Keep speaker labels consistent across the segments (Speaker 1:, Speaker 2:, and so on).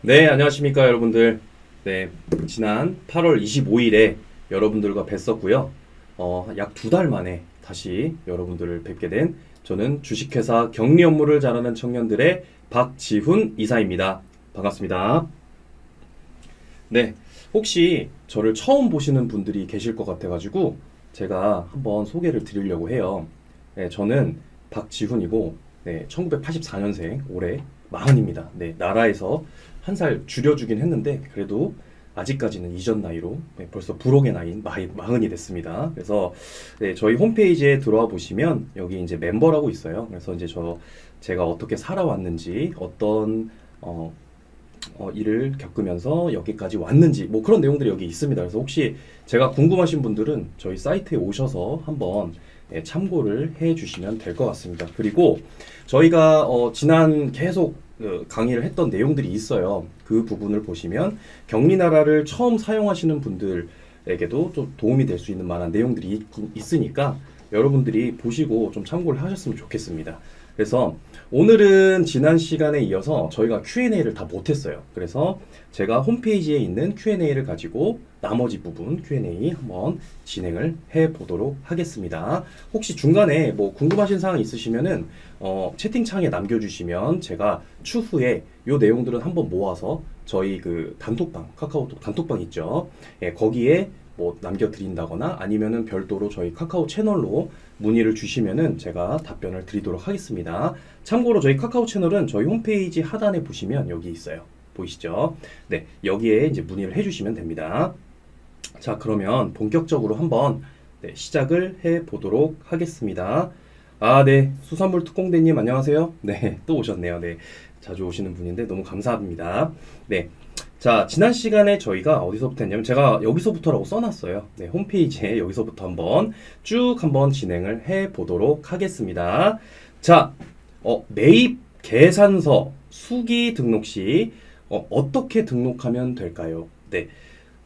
Speaker 1: 네, 안녕하십니까, 여러분들. 네, 지난 8월 25일에 여러분들과 뵀었고요. 약 2달 만에 다시 여러분들을 뵙게 된 저는 주식회사 격리 업무를 잘하는 청년들의 박지훈 이사입니다. 반갑습니다. 네, 혹시 저를 처음 보시는 분들이 계실 것 같아가지고 제가 한번 소개를 드리려고 해요. 네, 저는 박지훈이고, 네, 1984년생, 올해 40입니다. 네, 나라에서 한 살 줄여주긴 했는데, 그래도 아직까지는 이전 나이로 네, 벌써 불혹의 나이인 40이 됐습니다. 그래서 네, 저희 홈페이지에 들어와 보시면 여기 이제 멤버라고 있어요. 그래서 이제 제가 어떻게 살아왔는지, 어떤 일을 겪으면서 여기까지 왔는지 뭐 그런 내용들이 여기 있습니다. 그래서 혹시 제가 궁금하신 분들은 저희 사이트에 오셔서 한번 참고를 해 주시면 될 것 같습니다. 그리고 저희가 지난 계속 강의를 했던 내용들이 있어요. 그 부분을 보시면 격리나라를 처음 사용하시는 분들에게도 좀 도움이 될 수 있는 만한 내용들이 있으니까 여러분들이 보시고 좀 참고를 하셨으면 좋겠습니다. 그래서 오늘은 지난 시간에 이어서 저희가 Q&A를 다 못했어요. 그래서 제가 홈페이지에 있는 Q&A를 가지고 나머지 부분 Q&A 한번 진행을 해 보도록 하겠습니다. 혹시 중간에 뭐 궁금하신 사항 있으시면은 채팅창에 남겨주시면 제가 추후에 요 내용들은 한번 모아서 저희 그 단톡방, 카카오톡 단톡방 있죠. 예, 거기에 뭐 남겨드린다거나 아니면은 별도로 저희 카카오 채널로 문의를 주시면은 제가 답변을 드리도록 하겠습니다. 참고로 저희 카카오 채널은 저희 홈페이지 하단에 보시면 여기 있어요. 보이시죠? 네, 여기에 이제 문의를 해주시면 됩니다. 자, 그러면 본격적으로 한번 시작을 해 보도록 하겠습니다. 아, 네, 수산물 특공대님 안녕하세요. 네, 또 오셨네요. 네, 자주 오시는 분인데 너무 감사합니다. 네. 자, 지난 시간에 저희가 어디서부터 했냐면 제가 여기서부터라고 써놨어요. 네, 홈페이지에 여기서부터 한번 진행을 해 보도록 하겠습니다. 자, 매입 계산서 수기 등록 시 어떻게 등록하면 될까요? 네.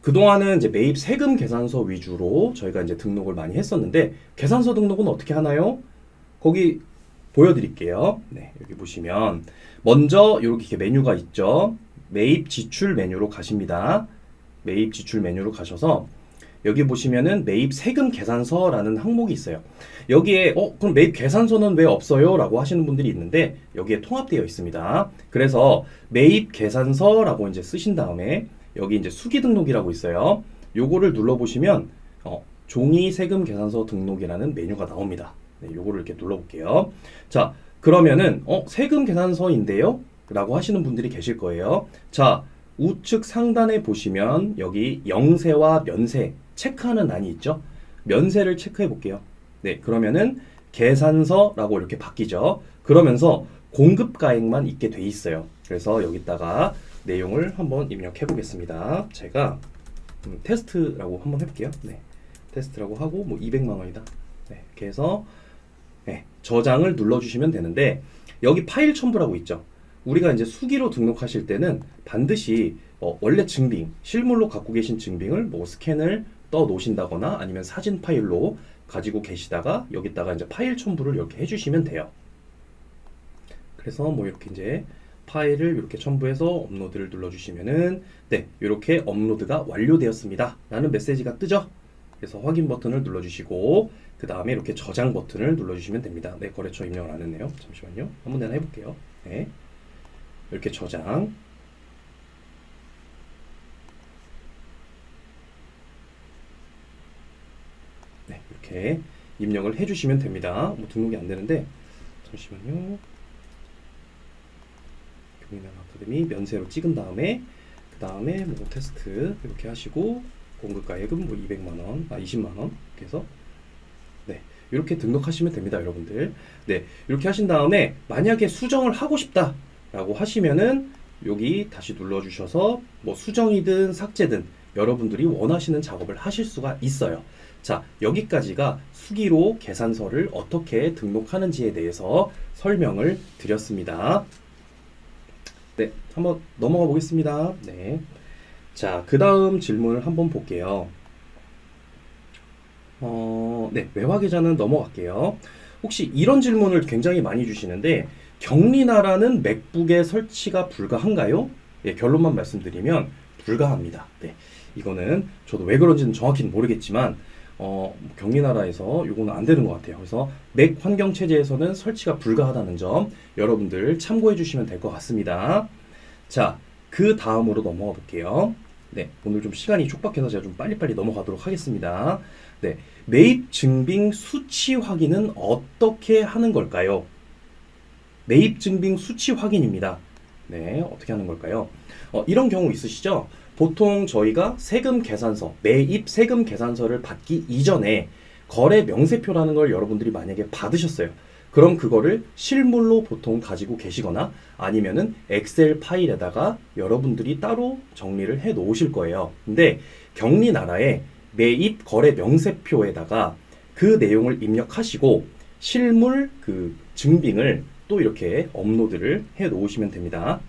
Speaker 1: 그동안은 이제 매입 세금 계산서 위주로 저희가 이제 등록을 많이 했었는데 계산서 등록은 어떻게 하나요? 거기 보여드릴게요. 네, 여기 보시면 먼저 이렇게 메뉴가 있죠. 매입 지출 메뉴로 가십니다. 매입 지출 메뉴로 가셔서 여기 보시면은 매입 세금 계산서라는 항목이 있어요. 여기에 그럼 매입 계산서는 왜 없어요? 라고 하시는 분들이 있는데 여기에 통합되어 있습니다. 그래서 매입 계산서라고 이제 쓰신 다음에 여기 이제 수기 등록이라고 있어요. 요거를 눌러보시면 종이 세금 계산서 등록이라는 메뉴가 나옵니다. 네, 요거를 이렇게 눌러볼게요. 자, 그러면은 세금 계산서인데요? 라고 하시는 분들이 계실 거예요. 자, 우측 상단에 보시면 여기 영세와 면세 체크하는 란이 있죠. 면세를 체크해 볼게요. 네, 그러면은 계산서라고 이렇게 바뀌죠. 그러면서 공급가액만 있게 돼 있어요. 그래서 여기다가 내용을 한번 입력해 보겠습니다. 제가 테스트라고 한번 해볼게요. 네, 테스트라고 하고 뭐 200만 원이다. 네, 이렇게 해서 네, 저장을 눌러주시면 되는데 여기 파일 첨부라고 있죠. 우리가 이제 수기로 등록하실 때는 반드시 원래 증빙, 실물로 갖고 계신 증빙을 뭐 스캔을 떠 놓으신다거나 아니면 사진 파일로 가지고 계시다가 여기다가 이제 파일 첨부를 이렇게 해주시면 돼요. 그래서 뭐 이렇게 이제 파일을 이렇게 첨부해서 업로드를 눌러주시면은 네, 이렇게 업로드가 완료되었습니다. 라는 메시지가 뜨죠. 그래서 확인 버튼을 눌러주시고 그 다음에 이렇게 저장 버튼을 눌러주시면 됩니다. 네, 거래처 입력을 안 했네요. 잠시만요. 한번 내가 해볼게요. 네. 이렇게 저장. 네, 이렇게 입력을 해주시면 됩니다. 뭐 등록이 안 되는데 잠시만요. 경리남 아카데미 면세로 찍은 다음에 그 다음에 뭐 테스트 이렇게 하시고 공급가액은 뭐 200만 원, 20만 원 이렇게 해서 네, 이렇게 등록하시면 됩니다, 여러분들. 네, 이렇게 하신 다음에 만약에 수정을 하고 싶다. 라고 하시면은 여기 다시 눌러주셔서 뭐 수정이든 삭제든 여러분들이 원하시는 작업을 하실 수가 있어요. 자, 여기까지가 수기로 계산서를 어떻게 등록하는지에 대해서 설명을 드렸습니다. 네, 한번 넘어가 보겠습니다. 네. 자, 그 다음 질문을 한번 볼게요. 네, 외화 계좌는 넘어갈게요. 혹시 이런 질문을 굉장히 많이 주시는데 격리나라는 맥북에 설치가 불가한가요? 예, 결론만 말씀드리면 불가합니다. 네, 이거는 저도 왜 그런지는 정확히는 모르겠지만 격리나라에서 이거는 안 되는 것 같아요. 그래서 맥 환경 체제에서는 설치가 불가하다는 점 여러분들 참고해 주시면 될 것 같습니다. 자, 그 다음으로 넘어가 볼게요. 네, 오늘 좀 시간이 촉박해서 제가 좀 빨리빨리 넘어가도록 하겠습니다. 네, 매입 증빙 수치 확인은 어떻게 하는 걸까요? 매입 증빙 수치 확인입니다. 네, 어떻게 하는 걸까요? 이런 경우 있으시죠? 보통 저희가 세금 계산서, 매입 세금 계산서를 받기 이전에 거래 명세표라는 걸 여러분들이 만약에 받으셨어요. 그럼 그거를 실물로 보통 가지고 계시거나 아니면은 엑셀 파일에다가 여러분들이 따로 정리를 해 놓으실 거예요. 근데 격리나라에 매입 거래 명세표에다가 그 내용을 입력하시고 실물 그 증빙을 또 이렇게 업로드를 해 놓으시면 됩니다.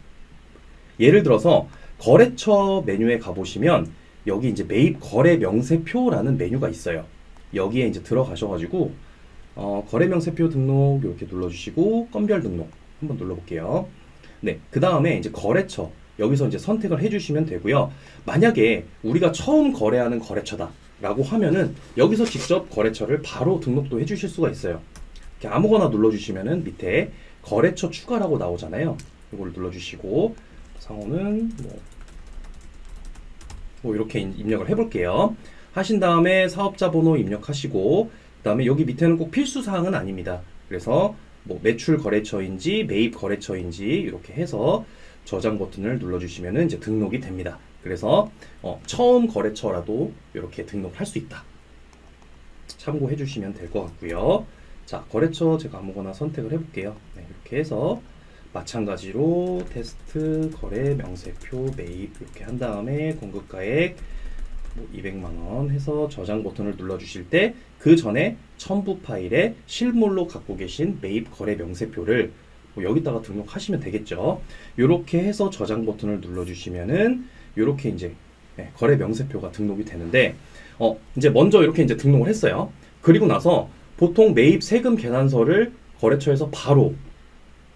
Speaker 1: 예를 들어서 거래처 메뉴에 가보시면 여기 이제 매입 거래 명세표라는 메뉴가 있어요. 여기에 이제 들어가셔가지고 거래 명세표 등록 이렇게 눌러주시고 건별 등록 한번 눌러볼게요. 네, 그 다음에 이제 거래처 여기서 이제 선택을 해주시면 되고요. 만약에 우리가 처음 거래하는 거래처다 라고 하면은 여기서 직접 거래처를 바로 등록도 해주실 수가 있어요. 이렇게 아무거나 눌러주시면은 밑에 거래처 추가라고 나오잖아요. 이걸 눌러주시고 상호는 뭐 이렇게 입력을 해볼게요. 하신 다음에 사업자 번호 입력하시고 그 다음에 여기 밑에는 꼭 필수사항은 아닙니다. 그래서 뭐 매출 거래처인지 매입 거래처인지 이렇게 해서 저장 버튼을 눌러주시면 이제 등록이 됩니다. 그래서 처음 거래처라도 이렇게 등록할 수 있다. 참고해 주시면 될 것 같고요. 자, 거래처 제가 아무거나 선택을 해볼게요. 네, 이렇게 해서 마찬가지로 테스트 거래 명세표 매입 이렇게 한 다음에 공급가액 뭐 200만 원 해서 저장 버튼을 눌러 주실 때 그 전에 첨부 파일에 실물로 갖고 계신 매입 거래 명세표를 뭐 여기다가 등록하시면 되겠죠. 이렇게 해서 저장 버튼을 눌러 주시면은 이렇게 이제 거래 명세표가 등록이 되는데 이제 먼저 이렇게 이제 등록을 했어요. 그리고 나서 보통 매입 세금 계산서를 거래처에서 바로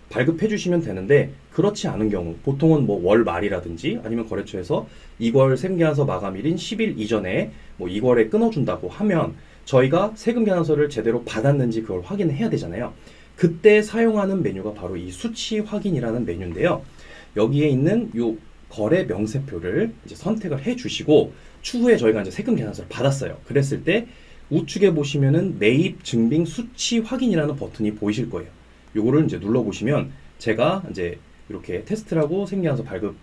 Speaker 1: 발급해 주시면 되는데 그렇지 않은 경우 보통은 뭐 월 말이라든지 아니면 거래처에서 이월 세금계산서 마감일인 10일 이전에 뭐 이월에 끊어준다고 하면 저희가 세금계산서를 제대로 받았는지 그걸 확인을 해야 되잖아요. 그때 사용하는 메뉴가 바로 이 수치 확인이라는 메뉴인데요. 여기에 있는 요 거래 명세표를 이제 선택을 해 주시고 추후에 저희가 이제 세금계산서를 받았어요. 그랬을 때 우측에 보시면은 매입 증빙 수치 확인이라는 버튼이 보이실 거예요. 요거를 이제 눌러보시면 제가 이제 이렇게 테스트라고 생계산서 발급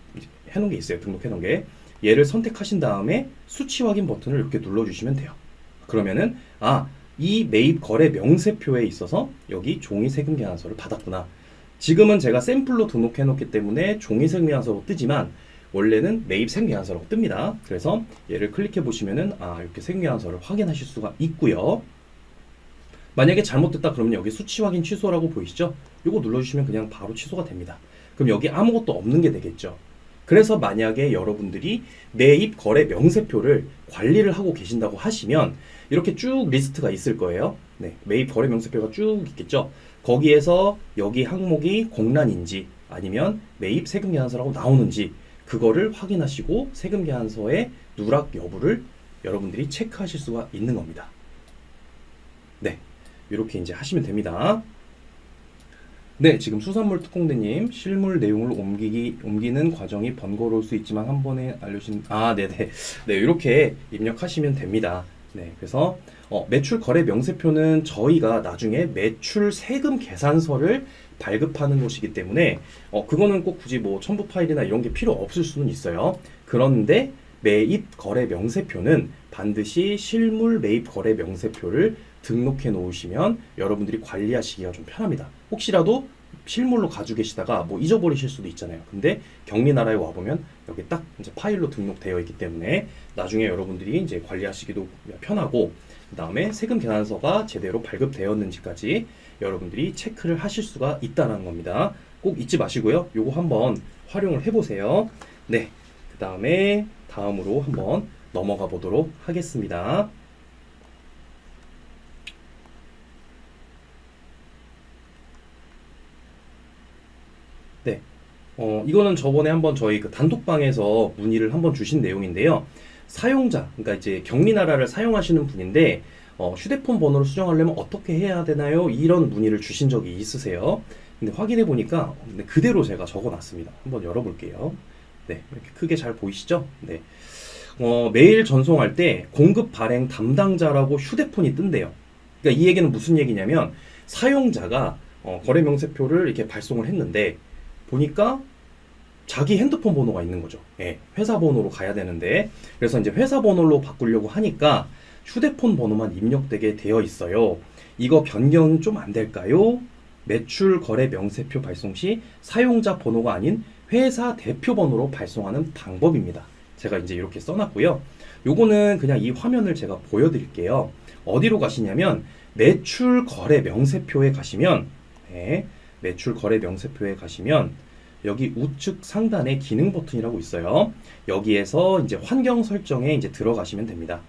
Speaker 1: 해놓은 게 있어요. 등록해놓은 게. 얘를 선택하신 다음에 수치 확인 버튼을 이렇게 눌러주시면 돼요. 그러면은 이 매입 거래 명세표에 있어서 여기 종이 세금 계산서를 받았구나. 지금은 제가 샘플로 등록해놓기 때문에 종이 세금 계산서로 뜨지만 원래는 매입 세금 계산서라고 뜹니다. 그래서 얘를 클릭해 보시면은 이렇게 세금 계산서를 확인하실 수가 있고요. 만약에 잘못됐다 그러면 여기 수치 확인 취소라고 보이시죠? 이거 눌러주시면 그냥 바로 취소가 됩니다. 그럼 여기 아무것도 없는 게 되겠죠. 그래서 만약에 여러분들이 매입 거래 명세표를 관리를 하고 계신다고 하시면 이렇게 쭉 리스트가 있을 거예요. 네, 매입 거래 명세표가 쭉 있겠죠. 거기에서 여기 항목이 공란인지 아니면 매입 세금 계산서라고 나오는지 그거를 확인하시고 세금 계산서의 누락 여부를 여러분들이 체크하실 수가 있는 겁니다. 네, 이렇게 이제 하시면 됩니다. 네, 지금 수산물 특공대님 실물 내용을 옮기는 과정이 번거로울 수 있지만 한 번에 알려주신 네네 네 이렇게 입력하시면 됩니다. 네, 그래서 매출 거래 명세표는 저희가 나중에 매출 세금 계산서를 발급하는 곳이기 때문에 그거는 꼭 굳이 뭐 첨부 파일이나 이런 게 필요 없을 수는 있어요. 그런데 매입 거래 명세표는 반드시 실물 매입 거래 명세표를 등록해 놓으시면 여러분들이 관리하시기가 좀 편합니다. 혹시라도 실물로 가지고 계시다가 뭐 잊어버리실 수도 있잖아요. 근데 격리나라에 와보면 여기 딱 이제 파일로 등록되어 있기 때문에 나중에 여러분들이 이제 관리하시기도 편하고 그 다음에 세금 계산서가 제대로 발급되었는지까지 여러분들이 체크를 하실 수가 있다는 겁니다. 꼭 잊지 마시고요. 요거 한번 활용을 해보세요. 네, 그 다음에 다음으로 한번 넘어가 보도록 하겠습니다. 네, 이거는 저번에 한번 저희 그 단톡방에서 문의를 한번 주신 내용인데요. 사용자, 그러니까 이제 격리나라를 사용하시는 분인데, 휴대폰 번호를 수정하려면 어떻게 해야 되나요? 이런 문의를 주신 적이 있으세요. 근데 확인해 보니까 그대로 제가 적어 놨습니다. 한번 열어볼게요. 네, 이렇게 크게 잘 보이시죠? 네. 메일 전송할 때 공급 발행 담당자라고 휴대폰이 뜬대요. 그러니까 이 얘기는 무슨 얘기냐면 사용자가 거래 명세표를 이렇게 발송을 했는데 보니까 자기 핸드폰 번호가 있는 거죠. 예, 회사 번호로 가야 되는데 그래서 이제 회사 번호로 바꾸려고 하니까 휴대폰 번호만 입력되게 되어 있어요. 이거 변경 좀 안 될까요? 매출 거래 명세표 발송 시 사용자 번호가 아닌 회사 대표 번호로 발송하는 방법입니다. 제가 이제 이렇게 써놨고요. 요거는 그냥 이 화면을 제가 보여드릴게요. 어디로 가시냐면 매출 거래 명세표에 가시면 네, 매출 거래 명세표에 가시면 여기 우측 상단에 기능 버튼이라고 있어요. 여기에서 이제 환경 설정에 이제 들어가시면 됩니다.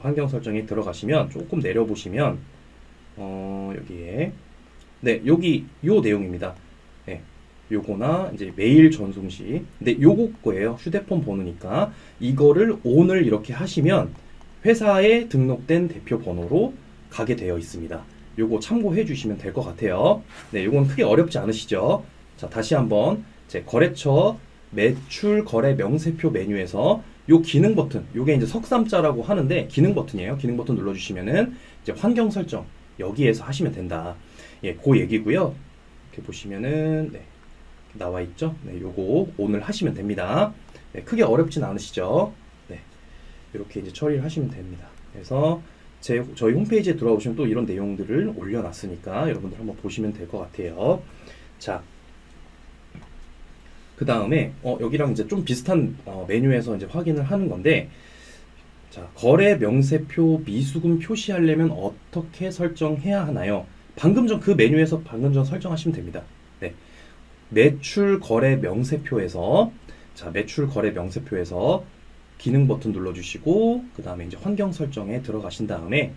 Speaker 1: 환경 설정에 들어가시면 조금 내려보시면 여기에 네, 여기 요 내용입니다. 네, 요거나 이제 메일 전송 시 근데 요거 거예요. 휴대폰 번호니까 이거를 ON을 이렇게 하시면 회사에 등록된 대표 번호로 가게 되어 있습니다. 요거 참고해 주시면 될 것 같아요. 네, 요건 크게 어렵지 않으시죠? 자, 다시 한번 제 거래처 매출 거래 명세표 메뉴에서 요 기능 버튼, 요게 이제 석삼자라고 하는데 기능 버튼이에요. 기능 버튼 눌러주시면은 이제 환경 설정 여기에서 하시면 된다. 예, 그 얘기고요. 이렇게 보시면은 네, 나와 있죠. 네, 요거 오늘 하시면 됩니다. 네, 크게 어렵진 않으시죠? 네, 이렇게 이제 처리를 하시면 됩니다. 그래서 저희 홈페이지에 들어오시면 또 이런 내용들을 올려놨으니까 여러분들 한번 보시면 될 것 같아요. 자, 그 다음에 여기랑 이제 좀 비슷한 메뉴에서 이제 확인을 하는 건데, 자, 거래 명세표 미수금 표시하려면 어떻게 설정해야 하나요? 방금 전 그 메뉴에서 방금 전 설정하시면 됩니다. 네, 매출 거래 명세표에서 자, 매출 거래 명세표에서 기능 버튼 눌러주시고 그 다음에 이제 환경 설정에 들어가신 다음에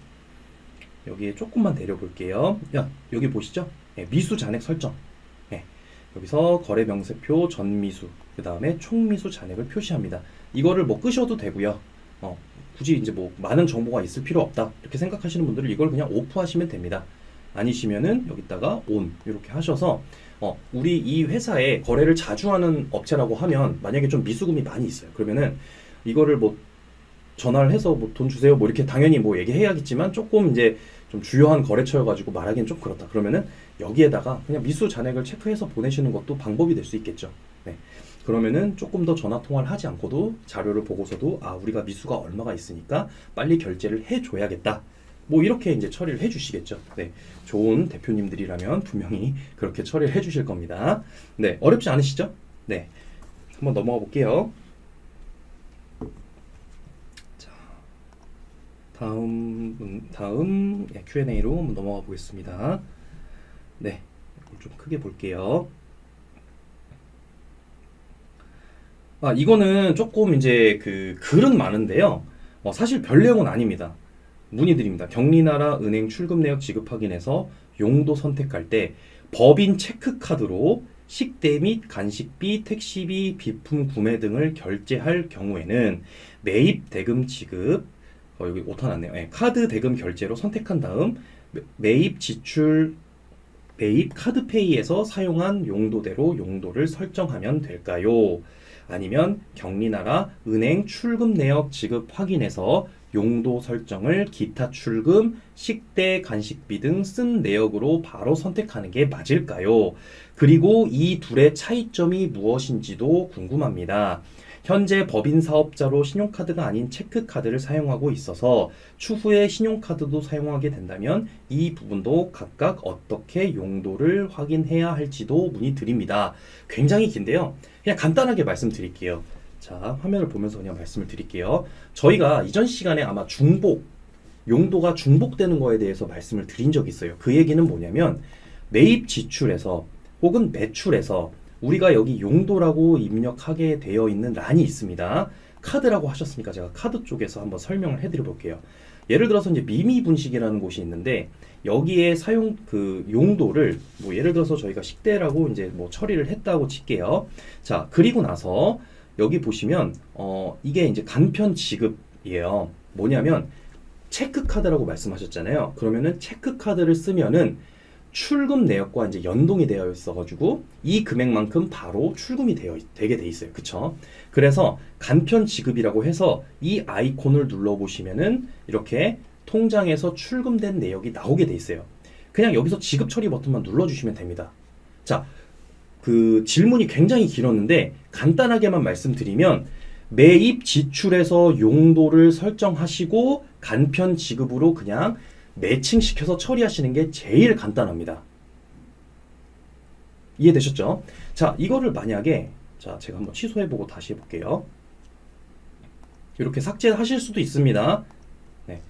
Speaker 1: 여기에 조금만 내려볼게요. 여기 보시죠? 네, 미수 잔액 설정. 네, 여기서 거래 명세표 전미수 그 다음에 총미수 잔액을 표시합니다. 이거를 뭐 끄셔도 되고요. 굳이 이제 뭐 많은 정보가 있을 필요 없다 이렇게 생각하시는 분들은 이걸 그냥 오프하시면 됩니다. 아니시면은 여기다가 ON 이렇게 하셔서 우리 이 회사에 거래를 자주 하는 업체라고 하면 만약에 좀 미수금이 많이 있어요. 그러면은 이거를 뭐 전화를 해서 뭐 돈 주세요 뭐 이렇게 당연히 뭐 얘기해야겠지만 조금 이제 좀 주요한 거래처여가지고 말하기는 좀 그렇다. 그러면은 여기에다가 그냥 미수 잔액을 체크해서 보내시는 것도 방법이 될 수 있겠죠. 네. 그러면은 조금 더 전화 통화를 하지 않고도 자료를 보고서도 우리가 미수가 얼마가 있으니까 빨리 결제를 해줘야겠다. 뭐 이렇게 이제 처리를 해주시겠죠. 네, 좋은 대표님들이라면 분명히 그렇게 처리를 해주실 겁니다. 네, 어렵지 않으시죠? 네, 한번 넘어가 볼게요. 자, 다음 Q&A로 한번 넘어가 보겠습니다. 네, 좀 크게 볼게요. 이거는 조금 이제 글은 많은데요. 사실 별 내용은 아닙니다. 문의드립니다. 격리나라 은행 출금 내역 지급 확인해서 용도 선택할 때 법인 체크카드로 식대 및 간식비, 택시비, 비품 구매 등을 결제할 경우에는 매입 대금 지급, 여기 오타 났네요. 네, 카드 대금 결제로 선택한 다음 매입 지출 매입 카드페이에서 사용한 용도대로 용도를 설정하면 될까요? 아니면 격리나라 은행 출금 내역 지급 확인해서 용도 설정을 기타 출금, 식대, 간식비 등 쓴 내역으로 바로 선택하는 게 맞을까요? 그리고 이 둘의 차이점이 무엇인지도 궁금합니다. 현재 법인 사업자로 신용카드가 아닌 체크카드를 사용하고 있어서 추후에 신용카드도 사용하게 된다면 이 부분도 각각 어떻게 용도를 확인해야 할지도 문의드립니다. 굉장히 긴데요. 그냥 간단하게 말씀드릴게요. 자, 화면을 보면서 그냥 말씀을 드릴게요. 저희가 이전 시간에 아마 용도가 중복되는 거에 대해서 말씀을 드린 적이 있어요. 그 얘기는 뭐냐면 매입 지출에서 혹은 매출에서 우리가 여기 용도라고 입력하게 되어 있는 란이 있습니다. 카드라고 하셨으니까 제가 카드 쪽에서 한번 설명을 해드려 볼게요. 예를 들어서 이제 미미 분식이라는 곳이 있는데 여기에 사용 그 용도를 뭐 예를 들어서 저희가 식대라고 이제 뭐 처리를 했다고 칠게요. 자, 그리고 나서 여기 보시면 이게 이제 간편 지급이에요. 뭐냐면 체크카드라고 말씀하셨잖아요. 그러면은 체크카드를 쓰면은 출금 내역과 이제 연동이 되어 있어가지고 이 금액만큼 바로 출금이 되게 돼 있어요. 그쵸? 그래서 간편 지급이라고 해서 이 아이콘을 눌러보시면은 이렇게 통장에서 출금된 내역이 나오게 돼 있어요. 그냥 여기서 지급 처리 버튼만 눌러주시면 됩니다. 자, 그 질문이 굉장히 길었는데 간단하게만 말씀드리면 매입 지출에서 용도를 설정하시고 간편 지급으로 그냥 매칭시켜서 처리하시는 게 제일 간단합니다. 이해되셨죠? 자, 이거를 만약에 자, 제가 한번 취소해보고 다시 해볼게요. 이렇게 삭제하실 수도 있습니다. 네.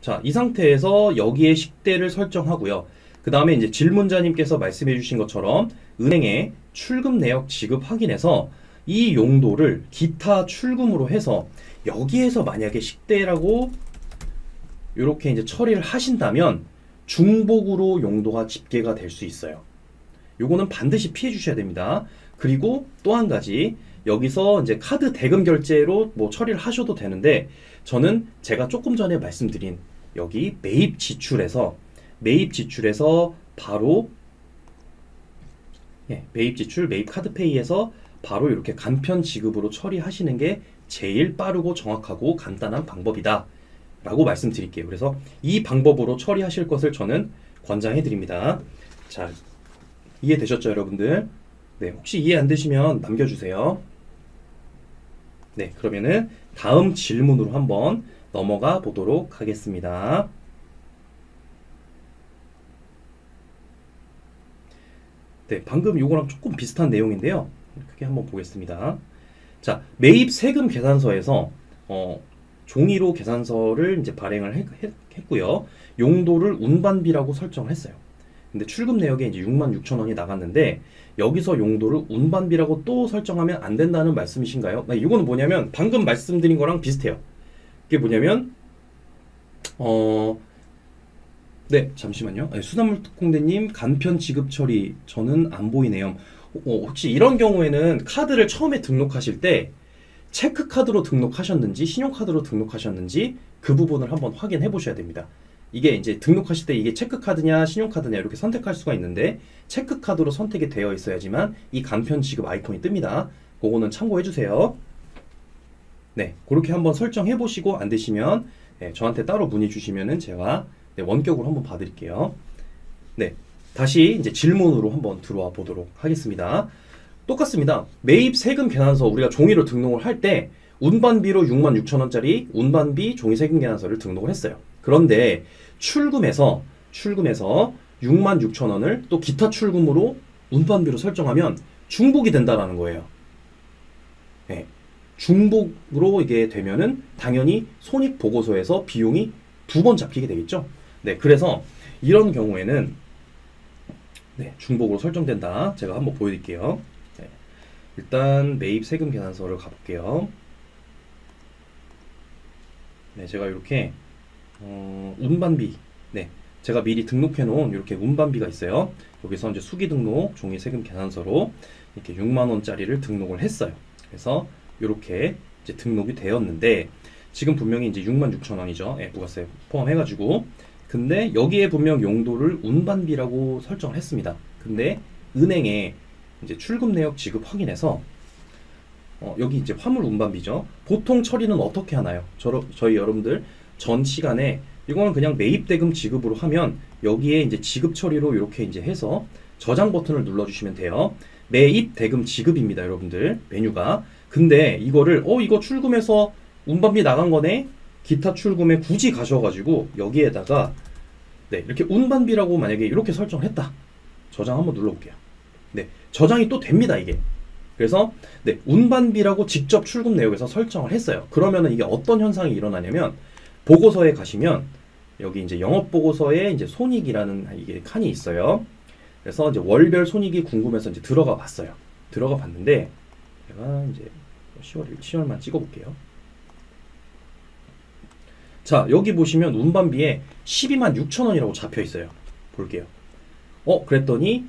Speaker 1: 자, 이 상태에서 여기에 식대를 설정하고요. 그 다음에 이제 질문자님께서 말씀해 주신 것처럼 은행에 출금 내역 지급 확인해서 이 용도를 기타 출금으로 해서 여기에서 만약에 식대라고 이렇게 이제 처리를 하신다면 중복으로 용도가 집계가 될 수 있어요. 요거는 반드시 피해 주셔야 됩니다. 그리고 또 한 가지 여기서 이제 카드 대금 결제로 뭐 처리를 하셔도 되는데 저는 제가 조금 전에 말씀드린 여기 매입 지출에서 바로 매입 지출 매입 카드페이에서 바로 이렇게 간편 지급으로 처리하시는 게 제일 빠르고 정확하고 간단한 방법이다 라고 말씀드릴게요. 그래서 이 방법으로 처리하실 것을 저는 권장해 드립니다. 자, 이해되셨죠, 여러분들? 네, 혹시 이해 안 되시면 남겨주세요. 네, 그러면은 다음 질문으로 한번 넘어가 보도록 하겠습니다. 네, 방금 요거랑 조금 비슷한 내용인데요. 크게 한번 보겠습니다. 자, 매입 세금 계산서에서 종이로 계산서를 이제 발행을 했고요. 용도를 운반비라고 설정을 했어요. 근데 출금 내역에 이제 66,000원이 나갔는데 여기서 용도를 운반비라고 또 설정하면 안 된다는 말씀이신가요? 이거는 뭐냐면 방금 말씀드린 거랑 비슷해요. 이게 뭐냐면 네, 잠시만요. 수산물 특공대님 간편 지급 처리 저는 안 보이네요. 혹시 이런 경우에는 카드를 처음에 등록하실 때 체크카드로 등록하셨는지 신용카드로 등록하셨는지 그 부분을 한번 확인해 보셔야 됩니다. 이게 이제 등록하실 때 이게 체크카드냐 신용카드냐 이렇게 선택할 수가 있는데 체크카드로 선택이 되어 있어야지만 이 간편 지급 아이콘이 뜹니다. 그거는 참고해 주세요. 네, 그렇게 한번 설정해 보시고 안 되시면 저한테 따로 문의 주시면은 제가 원격으로 한번 봐드릴게요. 네, 다시 이제 질문으로 한번 들어와 보도록 하겠습니다. 똑같습니다. 매입 세금 계산서 우리가 종이로 등록을 할 때 운반비로 66,000원짜리 운반비 종이 세금 계산서를 등록을 했어요. 그런데 출금해서 66,000원을 또 기타 출금으로 운반비로 설정하면 중복이 된다라는 거예요. 네, 중복으로 이게 되면은 당연히 손익보고서에서 비용이 두 번 잡히게 되겠죠. 네, 그래서 이런 경우에는 중복으로 설정된다. 제가 한번 보여드릴게요. 일단 매입 세금 계산서를 가볼게요. 네, 제가 이렇게 운반비, 제가 미리 등록해 놓은 이렇게 운반비가 있어요. 여기서 이제 수기 등록 종이 세금 계산서로 이렇게 6만 원짜리를 등록을 했어요. 그래서 이렇게 이제 등록이 되었는데 지금 분명히 이제 66,000원이죠. 부가세 포함해가지고. 근데 여기에 분명 용도를 운반비라고 설정을 했습니다. 근데 은행에 이제 출금 내역 지급 확인해서 여기 이제 화물 운반비죠. 보통 처리는 어떻게 하나요? 저희 여러분들 전 시간에 이거는 그냥 매입 대금 지급으로 하면 여기에 이제 지급 처리로 이렇게 이제 해서 저장 버튼을 눌러주시면 돼요. 매입 대금 지급입니다, 여러분들 메뉴가. 근데 이거를 이거 출금해서 운반비 나간 거네. 기타 출금에 굳이 가셔가지고 여기에다가 이렇게 운반비라고 만약에 이렇게 설정을 했다. 저장 한번 눌러볼게요. 저장이 또 됩니다, 이게. 그래서 운반비라고 직접 출금 내역에서 설정을 했어요. 그러면은 이게 어떤 현상이 일어나냐면 보고서에 가시면 여기 이제 영업 보고서에 이제 손익이라는 이게 칸이 있어요. 그래서 이제 월별 손익이 궁금해서 이제 들어가 봤어요. 들어가 봤는데 제가 이제 10월만 찍어 볼게요. 자, 여기 보시면 운반비에 12만 6천 원이라고 잡혀 있어요. 볼게요. 그랬더니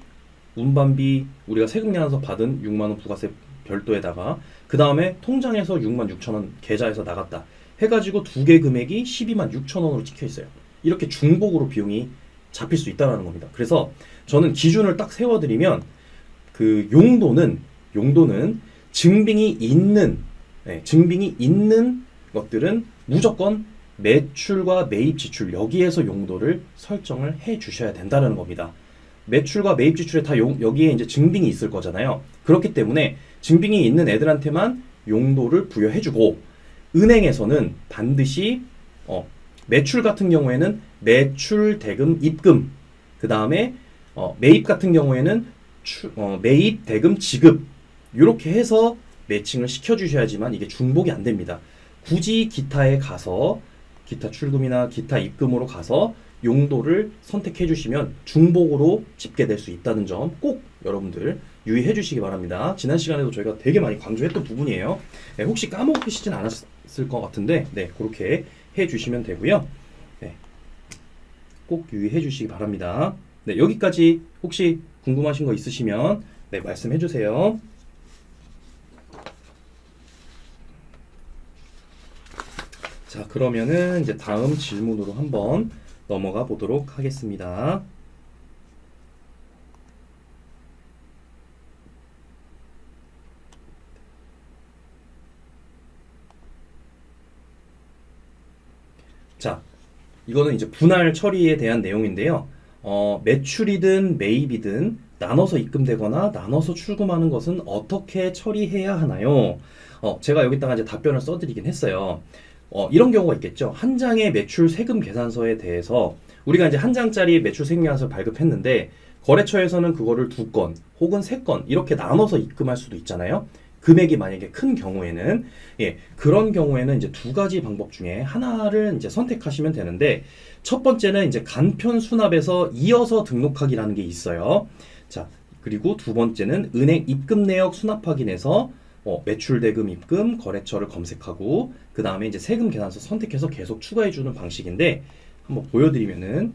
Speaker 1: 운반비 우리가 세금 내놔서 받은 6만 원 부가세 별도에다가 그 다음에 통장에서 6만 6천 원 계좌에서 나갔다 해가지고 두 개 금액이 12만 6천 원으로 찍혀 있어요. 이렇게 중복으로 비용이 잡힐 수 있다는 겁니다. 그래서 저는 기준을 딱 세워드리면 그 용도는 증빙이 있는 것들은 무조건 매출과 매입 지출 여기에서 용도를 설정을 해 주셔야 된다는 겁니다. 매출과 매입 지출에 다 여기에 이제 증빙이 있을 거잖아요. 그렇기 때문에 증빙이 있는 애들한테만 용도를 부여해주고 은행에서는 반드시 매출 같은 경우에는 매출 대금 입금 그 다음에 매입 같은 경우에는 매입 대금 지급 이렇게 해서 매칭을 시켜주셔야지만 이게 중복이 안 됩니다. 굳이 기타에 가서 기타 출금이나 기타 입금으로 가서 용도를 선택해 주시면 중복으로 집계될 수 있다는 점 꼭 여러분들 유의해 주시기 바랍니다. 지난 시간에도 저희가 되게 많이 강조했던 부분이에요. 네, 혹시 까먹으시진 않았을 것 같은데 그렇게 해 주시면 되고요. 네, 꼭 유의해 주시기 바랍니다. 네, 여기까지 혹시 궁금하신 거 있으시면 말씀해 주세요. 자, 그러면은 이제 다음 질문으로 한번 넘어가 보도록 하겠습니다. 자, 이거는 이제 분할 처리에 대한 내용인데요. 매출이든 매입이든 나눠서 입금되거나 나눠서 출금하는 것은 어떻게 처리해야 하나요? 제가 여기다가 이제 답변을 써드리긴 했어요. 이런 경우가 있겠죠. 한 장의 매출 세금 계산서에 대해서 우리가 이제 한 장짜리 매출 세금 계산서를 발급했는데 거래처에서는 그거를 2건 혹은 3건 이렇게 나눠서 입금할 수도 있잖아요. 금액이 만약에 큰 경우에는 그런 경우에는 이제 두 가지 방법 중에 하나를 이제 선택하시면 되는데 첫 번째는 이제 간편 수납에서 이어서 등록하기라는 게 있어요. 자, 그리고 두 번째는 은행 입금 내역 수납 확인에서 매출 대금 입금 거래처를 검색하고 그 다음에 이제 세금 계산서 선택해서 계속 추가해 주는 방식인데 한번 보여드리면은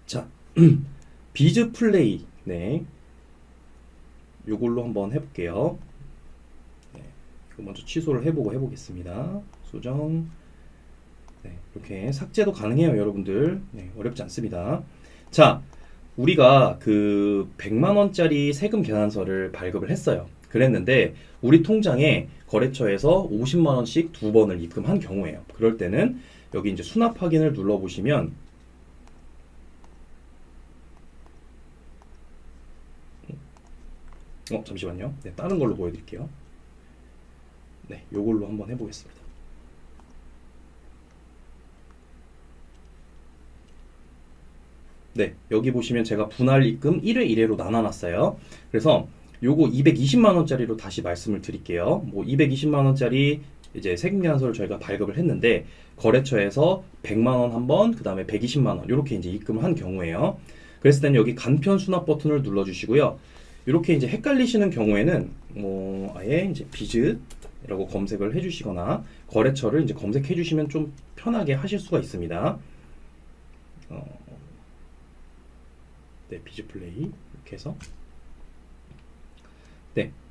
Speaker 1: 자 비즈 플레이 요걸로 한번 해볼게요. 이거 먼저 취소를 해보겠습니다. 수정. 이렇게 삭제도 가능해요, 여러분들. 어렵지 않습니다. 자, 우리가 그 100만 원짜리 세금 계산서를 발급을 했어요. 그랬는데 우리 통장에 거래처에서 50만 원씩 2번을 입금한 경우에요. 그럴 때는 여기 이제 수납 확인을 눌러 보시면 잠시만요. 다른 걸로 보여드릴게요. 요걸로 한번 해보겠습니다. 여기 보시면 제가 분할 입금 1회 1회로 나눠놨어요. 그래서 요거 220만 원짜리로 다시 말씀을 드릴게요. 220만 원짜리 이제 세금 계산서를 저희가 발급을 했는데 거래처에서 100만 원 한 번, 그 다음에 120만 원 이렇게 이제 입금을 한 경우에요. 그랬을 때는 여기 간편 수납 버튼을 눌러주시고요. 이렇게 이제 헷갈리시는 경우에는 아예 이제 비즈라고 검색을 해주시거나 거래처를 이제 검색해 주시면 좀 편하게 하실 수가 있습니다. 비즈 플레이 이렇게 해서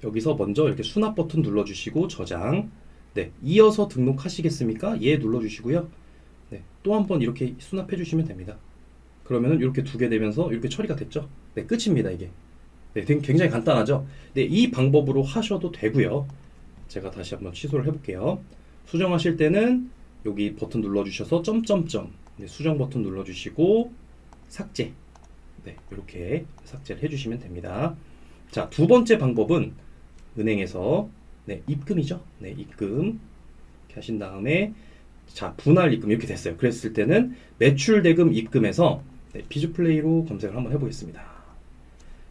Speaker 1: 여기서 먼저 이렇게 수납 버튼 눌러주시고 저장. 이어서 등록하시겠습니까? 예 눌러주시고요. 또 한 번 이렇게 수납해 주시면 됩니다. 그러면은 이렇게 두 개 되면서 이렇게 처리가 됐죠. 끝입니다 이게. 굉장히 간단하죠. 이 방법으로 하셔도 되고요. 제가 다시 한번 취소를 해볼게요. 수정하실 때는 여기 버튼 눌러주셔서 점점점 수정 버튼 눌러주시고 삭제. 이렇게 삭제를 해주시면 됩니다. 자, 두 번째 방법은 은행에서 입금이죠. 입금 이렇게 하신 다음에 자 분할 입금 이렇게 됐어요. 그랬을 때는 매출 대금 입금에서 비즈 플레이로 검색을 한번 해보겠습니다.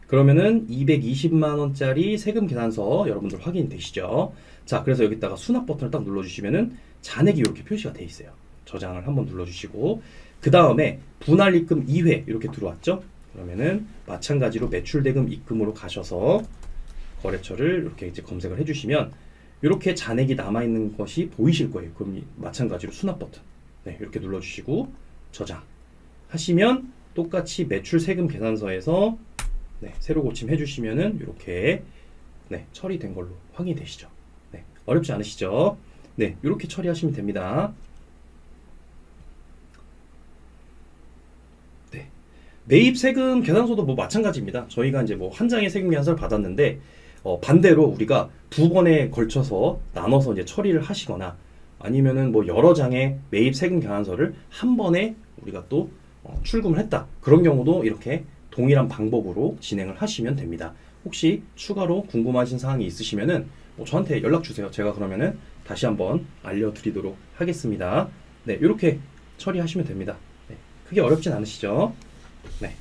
Speaker 1: 그러면은 220만 원짜리 세금 계산서 여러분들 확인되시죠? 자, 그래서 여기다가 수납 버튼을 딱 눌러주시면은 잔액이 이렇게 표시가 돼 있어요. 저장을 한번 눌러주시고 그 다음에 분할 입금 2회 이렇게 들어왔죠? 그러면은 마찬가지로 매출 대금 입금으로 가셔서 거래처를 이렇게 이제 검색을 해주시면 이렇게 잔액이 남아있는 것이 보이실 거예요. 그럼 마찬가지로 수납 버튼. 네, 이렇게 눌러주시고 저장 하시면 똑같이 매출 세금 계산서에서 네, 새로 고침 해주시면은 이렇게 네, 처리된 걸로 확인이 되시죠. 네, 어렵지 않으시죠? 네, 이렇게 처리하시면 됩니다. 네, 매입 세금 계산서도 뭐 마찬가지입니다. 저희가 이제 뭐 한 장의 세금 계산서를 받았는데 반대로 우리가 두 번에 걸쳐서 나눠서 이제 처리를 하시거나 아니면은 뭐 여러 장의 매입 세금 계산서를 한 번에 우리가 또 출금을 했다. 그런 경우도 이렇게 동일한 방법으로 진행을 하시면 됩니다. 혹시 추가로 궁금하신 사항이 있으시면은 저한테 연락 주세요. 제가 그러면은 다시 한번 알려드리도록 하겠습니다. 네, 이렇게 처리하시면 됩니다. 네, 크게 어렵진 않으시죠? 네,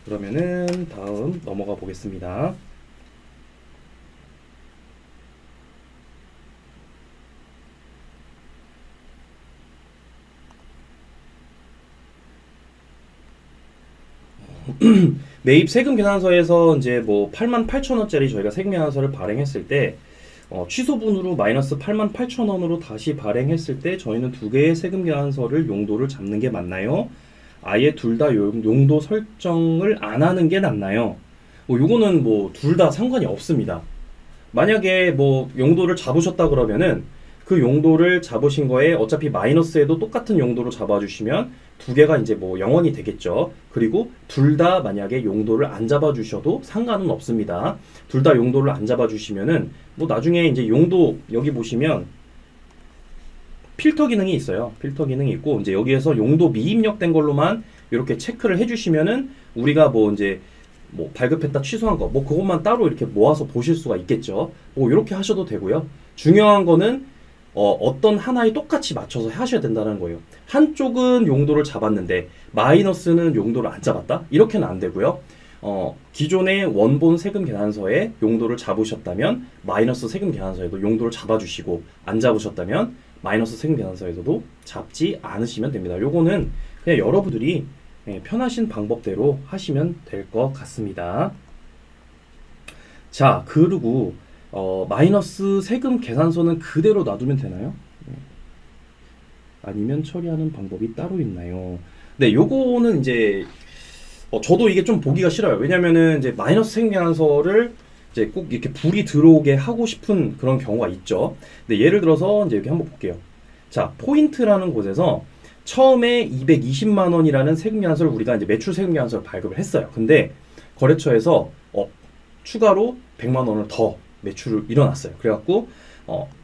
Speaker 1: 그러면은 다음 넘어가 보겠습니다. 매입 세금 계산서에서 이제 뭐 88,000원짜리 저희가 세금 계산서를 발행했을 때 취소분으로 마이너스 88,000원으로 다시 발행했을 때 저희는 두 개의 세금 계산서를 용도를 잡는 게 맞나요? 아예 둘 다 용도 설정을 안 하는 게 낫나요? 요거는 뭐 둘 다 상관이 없습니다. 만약에 뭐 용도를 잡으셨다 그러면은 그 용도를 잡으신 거에 어차피 마이너스에도 똑같은 용도로 잡아주시면 두 개가 이제 뭐 0원이 되겠죠. 그리고 둘 다 만약에 용도를 안 잡아주셔도 상관은 없습니다. 둘 다 용도를 안 잡아주시면은 뭐 나중에 이제 용도 여기 보시면 필터 기능이 있어요. 필터 기능이 있고 이제 여기에서 용도 미입력된 걸로만 이렇게 체크를 해주시면은 우리가 뭐 이제 뭐 발급했다 취소한 거 뭐 그것만 따로 이렇게 모아서 보실 수가 있겠죠. 뭐 이렇게 하셔도 되고요. 중요한 거는 어떤 하나에 똑같이 맞춰서 하셔야 된다는 거예요. 한쪽은 용도를 잡았는데 마이너스는 용도를 안 잡았다? 이렇게는 안 되고요. 기존의 원본 세금 계산서에 용도를 잡으셨다면 마이너스 세금 계산서에도 용도를 잡아주시고 안 잡으셨다면 마이너스 세금 계산서에서도 잡지 않으시면 됩니다. 요거는 그냥 여러분들이 편하신 방법대로 하시면 될 것 같습니다. 자, 그리고 마이너스 세금 계산서는 그대로 놔두면 되나요? 아니면 처리하는 방법이 따로 있나요? 네, 요거는 이제 저도 이게 좀 보기가 싫어요. 왜냐면은 이제 마이너스 세금 계산서를 이제 꼭 이렇게 불이 들어오게 하고 싶은 그런 경우가 있죠. 근데 예를 들어서 이제 여기 한번 볼게요. 자, 포인트라는 곳에서 처음에 220만 원이라는 세금 계산서를 우리가 이제 매출 세금 계산서를 발급을 했어요. 근데 거래처에서 추가로 100만 원을 더 매출을 일어났어요. 그래갖고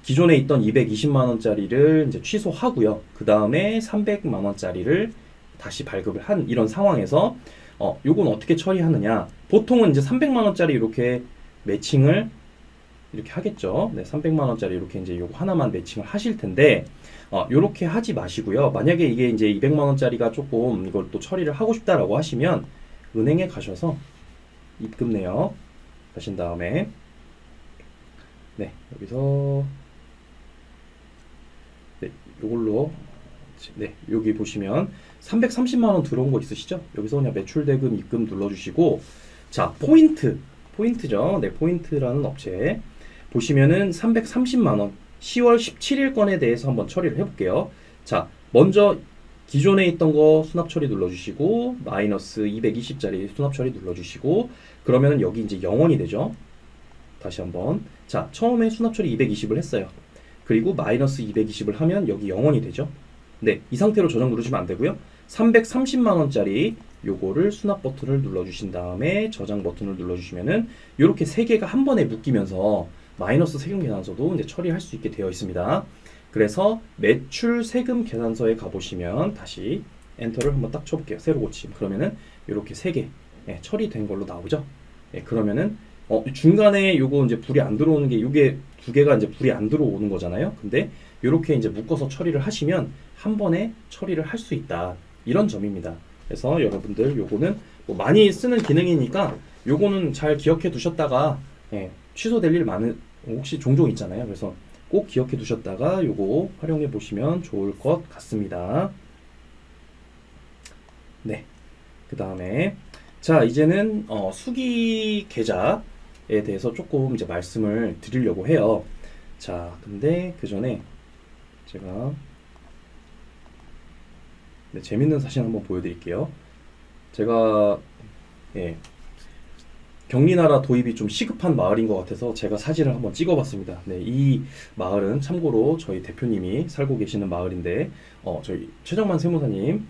Speaker 1: 기존에 있던 220만 원짜리를 이제 취소하고요. 그 다음에 300만 원짜리를 다시 발급을 한 이런 상황에서 요건 어떻게 처리하느냐? 보통은 이제 300만 원짜리 이렇게 매칭을 이렇게 하겠죠. 네, 300만 원짜리 이렇게 이제 요거 하나만 매칭을 하실 텐데 요렇게 하지 마시고요. 만약에 이게 이제 200만 원짜리가 조금 이걸 또 처리를 하고 싶다라고 하시면 은행에 가셔서 입금 내역 하신 다음에 네, 여기서 네, 요걸로 네, 여기 보시면 330만 원 들어온 거 있으시죠? 여기서 그냥 매출 대금 입금 눌러주시고 자, 포인트죠. 네, 포인트라는 업체 보시면은 330만 원 10월 17일 건에 대해서 한번 처리를 해볼게요. 자, 먼저 기존에 있던 거 수납 처리 눌러주시고 마이너스 220짜리 수납 처리 눌러주시고 그러면은 여기 이제 0원이 되죠. 다시 한번 자, 처음에 수납 처리 220을 했어요. 그리고 마이너스 220을 하면 여기 0원이 되죠. 네, 이 상태로 저장 누르시면 안 되고요. 330만 원짜리 요거를 수납 버튼을 눌러주신 다음에 저장 버튼을 눌러주시면은 이렇게 세 개가 한 번에 묶이면서 마이너스 세금 계산서도 이제 처리할 수 있게 되어 있습니다. 그래서 매출 세금 계산서에 가보시면 다시 엔터를 한번 딱 쳐볼게요. 새로 고침. 그러면은 이렇게 세 개 처리된 걸로 나오죠. 그러면은 중간에 요거 이제 불이 안 들어오는 게 요게 두 개가 이제 불이 안 들어오는 거잖아요. 근데 이렇게 이제 묶어서 처리를 하시면 한 번에 처리를 할 수 있다. 이런 점입니다. 그래서 여러분들 요거는 뭐 많이 쓰는 기능이니까 요거는 잘 기억해 두셨다가 취소될 일 많은 혹시 종종 있잖아요. 그래서 꼭 기억해 두셨다가 요거 활용해 보시면 좋을 것 같습니다. 네. 그 다음에 자, 이제는 수기 계좌에 대해서 조금 이제 말씀을 드리려고 해요. 자, 근데 그 전에 제가 재밌는 사실 한번 보여드릴게요. 제가 예, 경리나라 도입이 좀 시급한 마을인 것 같아서 제가 사진을 한번 찍어봤습니다. 네, 이 마을은 참고로 저희 대표님이 살고 계시는 마을인데, 저희 최정만 세무사님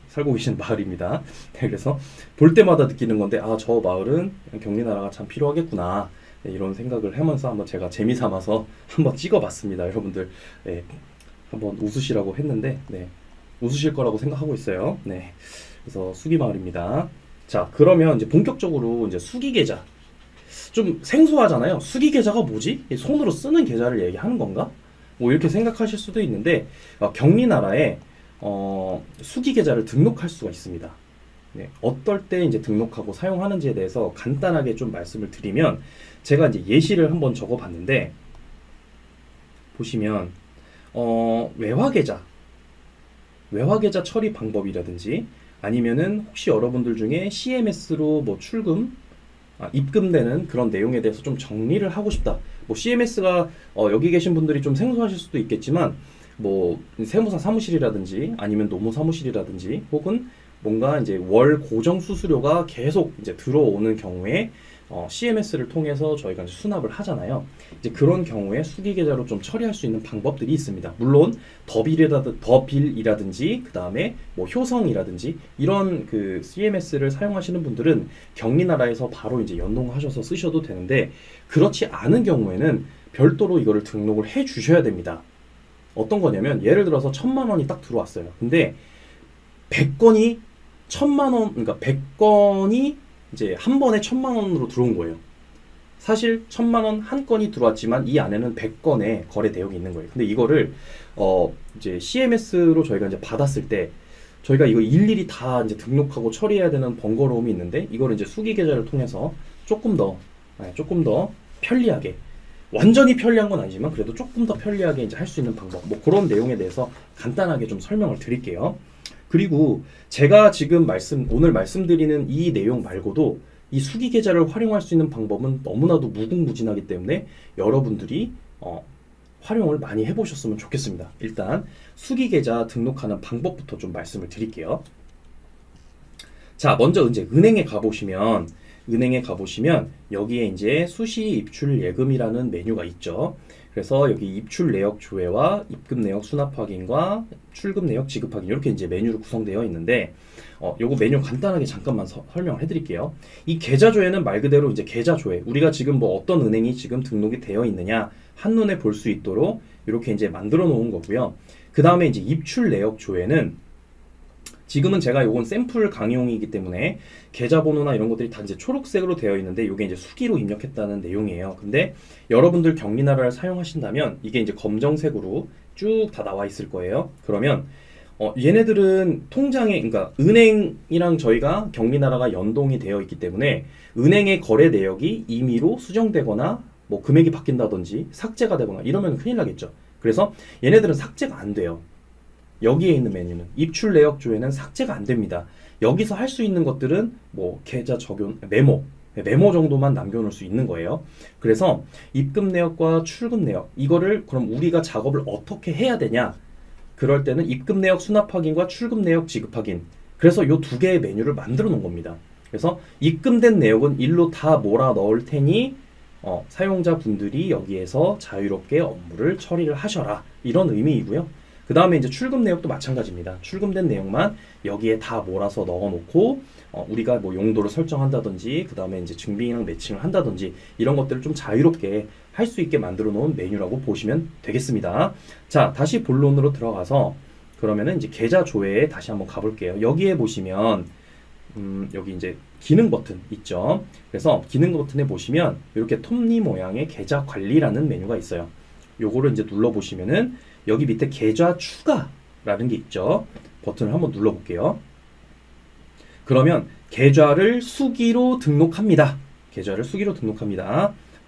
Speaker 1: 살고 계시는 마을입니다. 네, 그래서 볼 때마다 느끼는 건데, 아, 저 마을은 경리나라가 참 필요하겠구나. 네, 이런 생각을 하면서 한번 제가 재미삼아서 한번 찍어봤습니다. 여러분들 한번 웃으시라고 했는데, 웃으실 거라고 생각하고 있어요. 네, 그래서 수기마을입니다. 자, 그러면 이제 본격적으로 이제 수기 계좌. 좀 생소하잖아요. 수기 계좌가 뭐지? 손으로 쓰는 계좌를 얘기하는 건가? 뭐 이렇게 생각하실 수도 있는데, 경리나라에 수기 계좌를 등록할 수가 있습니다. 네, 어떨 때 이제 등록하고 사용하는지에 대해서 간단하게 좀 말씀을 드리면, 제가 이제 예시를 한번 적어봤는데, 보시면 외화 계좌 처리 방법이라든지, 아니면은 혹시 여러분들 중에 CMS로 뭐 출금, 입금되는 그런 내용에 대해서 좀 정리를 하고 싶다. 뭐 CMS가 여기 계신 분들이 좀 생소하실 수도 있겠지만, 뭐 세무사 사무실이라든지 아니면 노무 사무실이라든지 혹은 뭔가 이제 월 고정 수수료가 계속 이제 들어오는 경우에 CMS를 통해서 저희가 이제 수납을 하잖아요. 이제 그런 경우에 수기 계좌로 좀 처리할 수 있는 방법들이 있습니다. 물론 더빌이라든지 그 다음에 뭐 효성이라든지 이런 그 CMS를 사용하시는 분들은 경리나라에서 바로 이제 연동하셔서 쓰셔도 되는데, 그렇지 않은 경우에는 별도로 이거를 등록을 해 주셔야 됩니다. 어떤 거냐면, 예를 들어서 1,000만 원이 딱 들어왔어요. 근데 100건이 1,000만 원, 그러니까 100건이 이제 한 번에 1,000만 원으로 들어온 거예요. 사실 1,000만 원 한 건이 들어왔지만 이 안에는 100건의 거래 내역이 있는 거예요. 근데 이거를 이제 CMS로 저희가 이제 받았을 때 저희가 이거 일일이 다 이제 등록하고 처리해야 되는 번거로움이 있는데, 이거를 이제 수기 계좌를 통해서 조금 더 편리하게, 완전히 편리한 건 아니지만 그래도 조금 더 편리하게 이제 할 수 있는 방법, 뭐 그런 내용에 대해서 간단하게 좀 설명을 드릴게요. 그리고 제가 지금 오늘 말씀드리는 이 내용 말고도 이 수기 계좌를 활용할 수 있는 방법은 너무나도 무궁무진하기 때문에 여러분들이 활용을 많이 해보셨으면 좋겠습니다. 일단 수기 계좌 등록하는 방법부터 좀 말씀을 드릴게요. 자, 먼저 이제 은행에 가보시면 여기에 이제 수시 입출 예금이라는 메뉴가 있죠. 그래서 여기 입출 내역 조회와 입금 내역 수납 확인과 출금 내역 지급 확인, 이렇게 이제 메뉴로 구성되어 있는데, 요거 메뉴 간단하게 잠깐만 설명을 해드릴게요. 이 계좌 조회는 말 그대로 이제 계좌 조회, 우리가 지금 뭐 어떤 은행이 지금 등록이 되어 있느냐 한눈에 볼 수 있도록 이렇게 이제 만들어 놓은 거고요. 그 다음에 이제 입출 내역 조회는, 지금은 제가 요건 샘플 강의용이기 때문에 계좌번호나 이런 것들이 다 이제 초록색으로 되어 있는데, 요게 이제 수기로 입력했다는 내용이에요. 근데 여러분들 경리나라를 사용하신다면 이게 이제 검정색으로 쭉 다 나와 있을 거예요. 그러면 얘네들은 통장에, 그러니까 은행이랑 저희가 경리나라가 연동이 되어 있기 때문에 은행의 거래 내역이 임의로 수정되거나 뭐 금액이 바뀐다든지 삭제가 되거나 이러면 큰일 나겠죠. 그래서 얘네들은 삭제가 안 돼요. 여기에 있는 메뉴는 입출 내역 조회는 삭제가 안 됩니다. 여기서 할 수 있는 것들은 뭐 계좌 적용, 메모 정도만 남겨놓을 수 있는 거예요. 그래서 입금 내역과 출금 내역, 이거를 그럼 우리가 작업을 어떻게 해야 되냐? 그럴 때는 입금 내역 수납 확인과 출금 내역 지급 확인, 그래서 요 두 개의 메뉴를 만들어 놓은 겁니다. 그래서 입금된 내역은 일로 다 몰아 넣을 테니 사용자 분들이 여기에서 자유롭게 업무를 처리를 하셔라, 이런 의미이고요. 그 다음에 이제 출금 내역도 마찬가지입니다. 출금된 내용만 여기에 다 몰아서 넣어놓고 우리가 뭐 용도를 설정한다든지 그 다음에 이제 증빙이랑 매칭을 한다든지 이런 것들을 좀 자유롭게 할 수 있게 만들어 놓은 메뉴라고 보시면 되겠습니다. 자, 다시 본론으로 들어가서 그러면은 이제 계좌 조회에 다시 한번 가볼게요. 여기에 보시면 여기 이제 기능 버튼 있죠. 그래서 기능 버튼에 보시면 이렇게 톱니 모양의 계좌 관리라는 메뉴가 있어요. 요거를 이제 눌러 보시면은 여기 밑에 계좌 추가라는 게 있죠. 버튼을 한번 눌러 볼게요. 그러면 계좌를 수기로 등록합니다.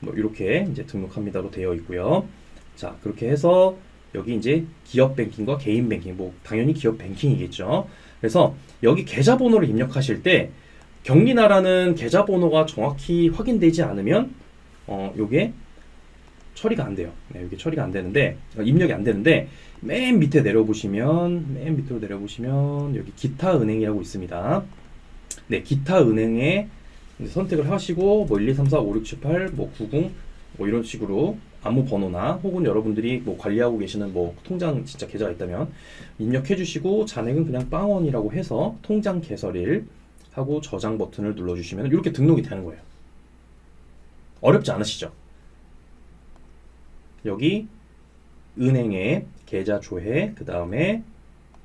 Speaker 1: 뭐 이렇게 이제 등록합니다로 되어 있고요. 자, 그렇게 해서 여기 이제 기업 뱅킹과 개인 뱅킹, 뭐 당연히 기업 뱅킹이겠죠. 그래서 여기 계좌번호를 입력하실 때 경리나라는 계좌번호가 정확히 확인되지 않으면 요게 처리가 안 돼요. 네, 여기 처리가 안 되는데 입력이 안 되는데 맨 밑에 내려보시면 맨 밑으로 내려보시면 여기 기타 은행이라고 있습니다. 네, 기타 은행에 선택을 하시고 뭐 1, 2, 3, 4, 5, 6, 7, 8, 뭐 90, 뭐 이런 식으로 아무 번호나 혹은 여러분들이 뭐 관리하고 계시는 뭐 통장 진짜 계좌가 있다면 입력해 주시고 잔액은 그냥 빵원이라고 해서 통장 개설일 하고 저장 버튼을 눌러 주시면 이렇게 등록이 되는 거예요. 어렵지 않으시죠? 여기 은행에 계좌 조회, 그 다음에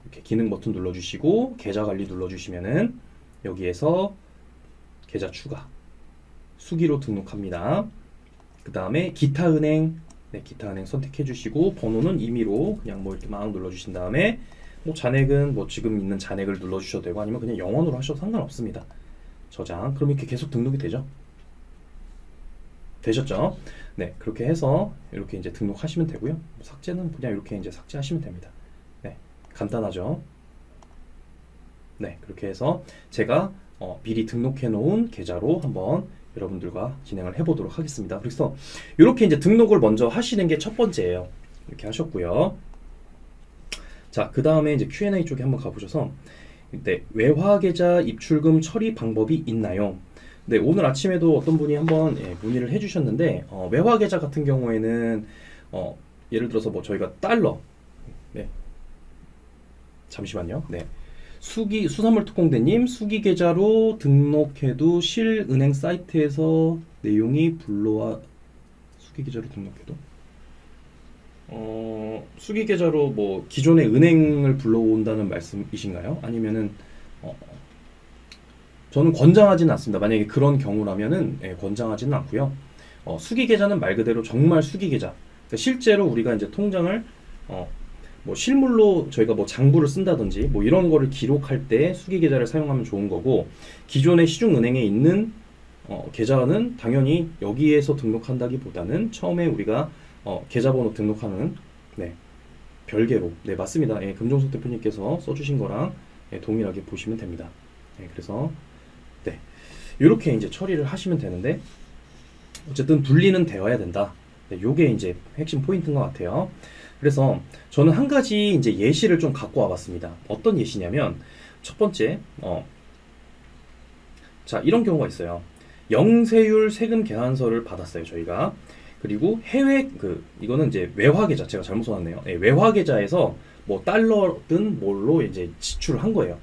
Speaker 1: 이렇게 기능 버튼 눌러 주시고 계좌 관리 눌러 주시면은 여기에서 계좌 추가, 수기로 등록합니다. 그 다음에 기타 은행, 네, 기타 은행 선택해 주시고 번호는 임의로 그냥 뭐 이렇게 막 눌러 주신 다음에 뭐 잔액은 뭐 지금 있는 잔액을 눌러 주셔도 되고 아니면 그냥 영원으로 하셔도 상관없습니다. 저장. 그럼 이렇게 계속 등록이 되죠? 되셨죠? 네, 그렇게 해서 이렇게 이제 등록하시면 되고요. 삭제는 그냥 이렇게 이제 삭제하시면 됩니다. 네, 간단하죠? 네, 그렇게 해서 제가 미리 등록해 놓은 계좌로 한번 여러분들과 진행을 해보도록 하겠습니다. 그래서 이렇게 이제 등록을 먼저 하시는 게 첫 번째예요. 이렇게 하셨고요. 자, 그 다음에 이제 Q&A 쪽에 한번 가보셔서 네, 외화 계좌 입출금 처리 방법이 있나요? 네, 오늘 아침에도 어떤 분이 한번 문의를 해주셨는데 외화 계좌 같은 경우에는 예를 들어서 뭐 저희가 달러, 네, 잠시만요. 네. 수산물 특공대님 수기 계좌로 등록해도 실은행 사이트에서 내용이 불러와 수기 계좌로 등록해도 수기 계좌로 뭐 기존의 은행을 불러온다는 말씀이신가요? 아니면은 저는 권장하지는 않습니다. 만약에 그런 경우라면은 권장하지는 않고요. 수기 계좌는 말 그대로 정말 수기 계좌. 그러니까 실제로 우리가 이제 통장을 뭐 실물로 저희가 뭐 장부를 쓴다든지 뭐 이런 거를 기록할 때 수기 계좌를 사용하면 좋은 거고 기존의 시중은행에 있는 계좌는 당연히 여기에서 등록한다기보다는 처음에 우리가 계좌번호 등록하는 네, 별개로 네 맞습니다. 예, 금종석 대표님께서 써주신 거랑 동일하게 보시면 됩니다. 그래서 네 이렇게 이제 처리를 하시면 되는데 어쨌든 분리는 되어야 된다. 네, 요게 이제 핵심 포인트인 것 같아요. 그래서 저는 한 가지 이제 예시를 좀 갖고 와봤습니다. 어떤 예시냐면 첫 번째, 자 이런 경우가 있어요. 영세율 세금 계산서를 받았어요 저희가. 그리고 해외 이거는 이제 외화 계좌 제가 잘못 써놨네요. 네, 외화 계좌에서 뭐 달러든 뭘로 이제 지출을 한 거예요.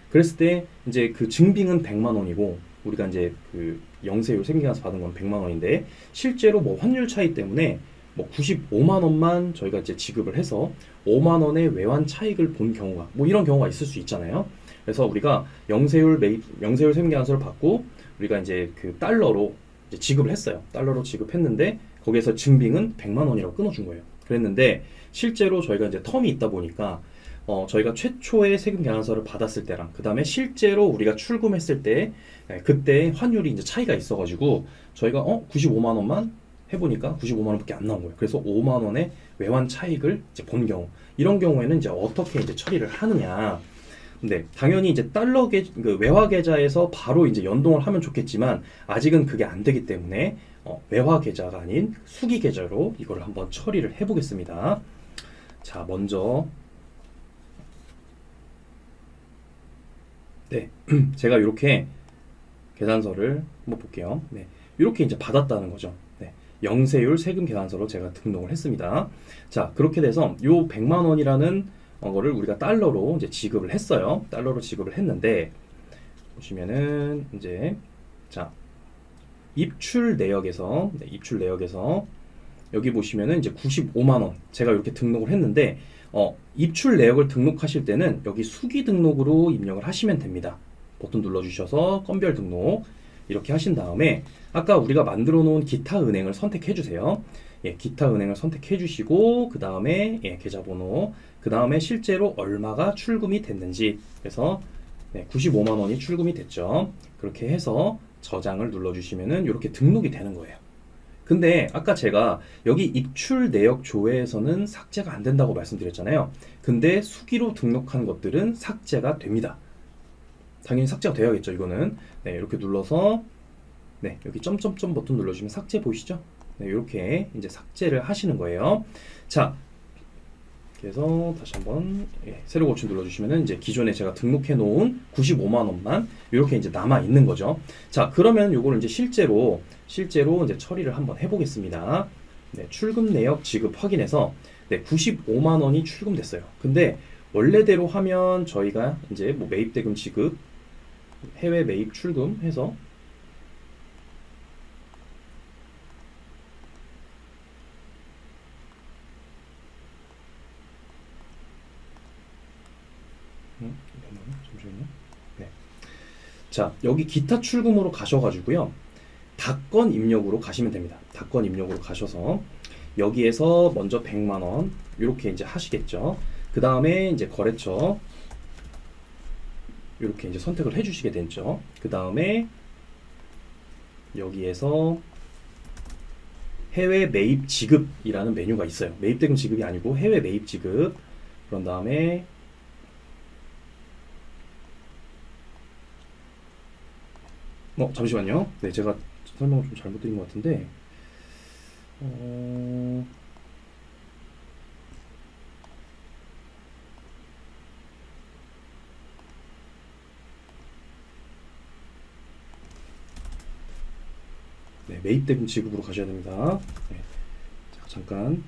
Speaker 1: 그랬을 때 이제 그 증빙은 100만 원이고 우리가 이제 그 영세율 세금 계산서 받은 건 100만 원인데 실제로 뭐 환율 차이 때문에 뭐 95만 원만 저희가 이제 지급을 해서 5만 원의 외환 차익을 본 경우가 뭐 이런 경우가 있을 수 있잖아요. 그래서 우리가 영세율 세금 계산서를 받고 우리가 이제 그 달러로 이제 지급을 했어요. 달러로 지급했는데 거기에서 증빙은 100만 원이라고 끊어준 거예요. 그랬는데 실제로 저희가 이제 텀이 있다 보니까 저희가 최초의 세금 계산서를 받았을 때랑 그 다음에 실제로 우리가 출금했을 때 그때 환율이 이제 차이가 있어가지고 저희가 95만 원만 해보니까 95만 원밖에 안 나온 거예요. 그래서 5만 원의 외환 차익을 이제 본 경우 이런 경우에는 이제 어떻게 이제 처리를 하느냐. 근데 당연히 이제 그 외화 계좌에서 바로 이제 연동을 하면 좋겠지만 아직은 그게 안 되기 때문에 외화 계좌가 아닌 수기 계좌로 이거를 한번 처리를 해보겠습니다. 자, 먼저 네, 제가 이렇게 계산서를 한번 볼게요. 네, 이렇게 이제 받았다는 거죠. 네, 영세율 세금 계산서로 제가 등록을 했습니다. 자, 그렇게 돼서 요 100만 원이라는 거를 우리가 달러로 이제 지급을 했어요. 달러로 지급을 했는데 보시면은 이제 자 입출 내역에서 여기 보시면은 이제 95만 원 제가 이렇게 등록을 했는데 입출 내역을 등록하실 때는 여기 수기 등록으로 입력을 하시면 됩니다. 버튼 눌러주셔서 건별 등록 이렇게 하신 다음에 아까 우리가 만들어 놓은 기타 은행을 선택해 주세요. 예, 기타 은행을 선택해 주시고 그 다음에 계좌번호 그 다음에 실제로 얼마가 출금이 됐는지 그래서 95만 원이 출금이 됐죠. 그렇게 해서 저장을 눌러주시면은 이렇게 등록이 되는 거예요. 근데 아까 제가 여기 입출 내역 조회에서는 삭제가 안 된다고 말씀드렸잖아요. 근데 수기로 등록한 것들은 삭제가 됩니다. 당연히 삭제가 돼야겠죠. 이거는 이렇게 눌러서 여기 점점점 버튼 눌러주시면 삭제 보이시죠? 네, 이렇게 이제 삭제를 하시는 거예요. 자, 그래서 다시 한번 새로 고침 눌러주시면은 이제 기존에 제가 등록해 놓은 95만 원만 이렇게 이제 남아 있는 거죠. 자, 그러면 요거를 이제 실제로 이제 처리를 한번 해보겠습니다. 네, 출금 내역 지급 확인해서 네, 95만 원이 출금됐어요. 근데 원래대로 하면 저희가 이제 뭐 매입대금 지급, 해외 매입 출금 해서 잠시만요. 네. 자, 여기 기타 출금으로 가셔가지고요. 다건 입력으로 가시면 됩니다. 다건 입력으로 가셔서 여기에서 먼저 100만 원 이렇게 이제 하시겠죠. 그 다음에 이제 거래처 이렇게 이제 선택을 해주시게 되죠. 그 다음에 여기에서 해외 매입 지급이라는 메뉴가 있어요. 매입대금 지급이 아니고 해외 매입 지급. 그런 다음에 잠시만요. 네, 제가 설명을 좀 잘못 드린 것 같은데 네, 매입대금 지급으로 가셔야 됩니다. 네, 잠깐.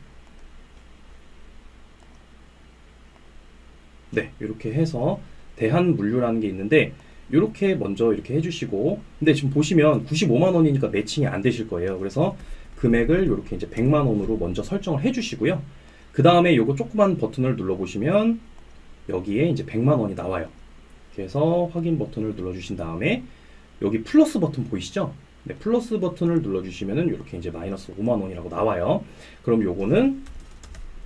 Speaker 1: 네, 이렇게 해서 대한물류라는 게 있는데 이렇게 먼저 이렇게 해주시고, 근데 지금 보시면 95만 원이니까 매칭이 안 되실 거예요. 그래서 금액을 이렇게 이제 100만 원으로 먼저 설정을 해주시고요. 그 다음에 요거 조그만 버튼을 눌러보시면 여기에 이제 100만 원이 나와요. 그래서 확인 버튼을 눌러주신 다음에 여기 플러스 버튼 보이시죠? 네, 플러스 버튼을 눌러주시면은 이렇게 이제 마이너스 5만 원이라고 나와요. 그럼 요거는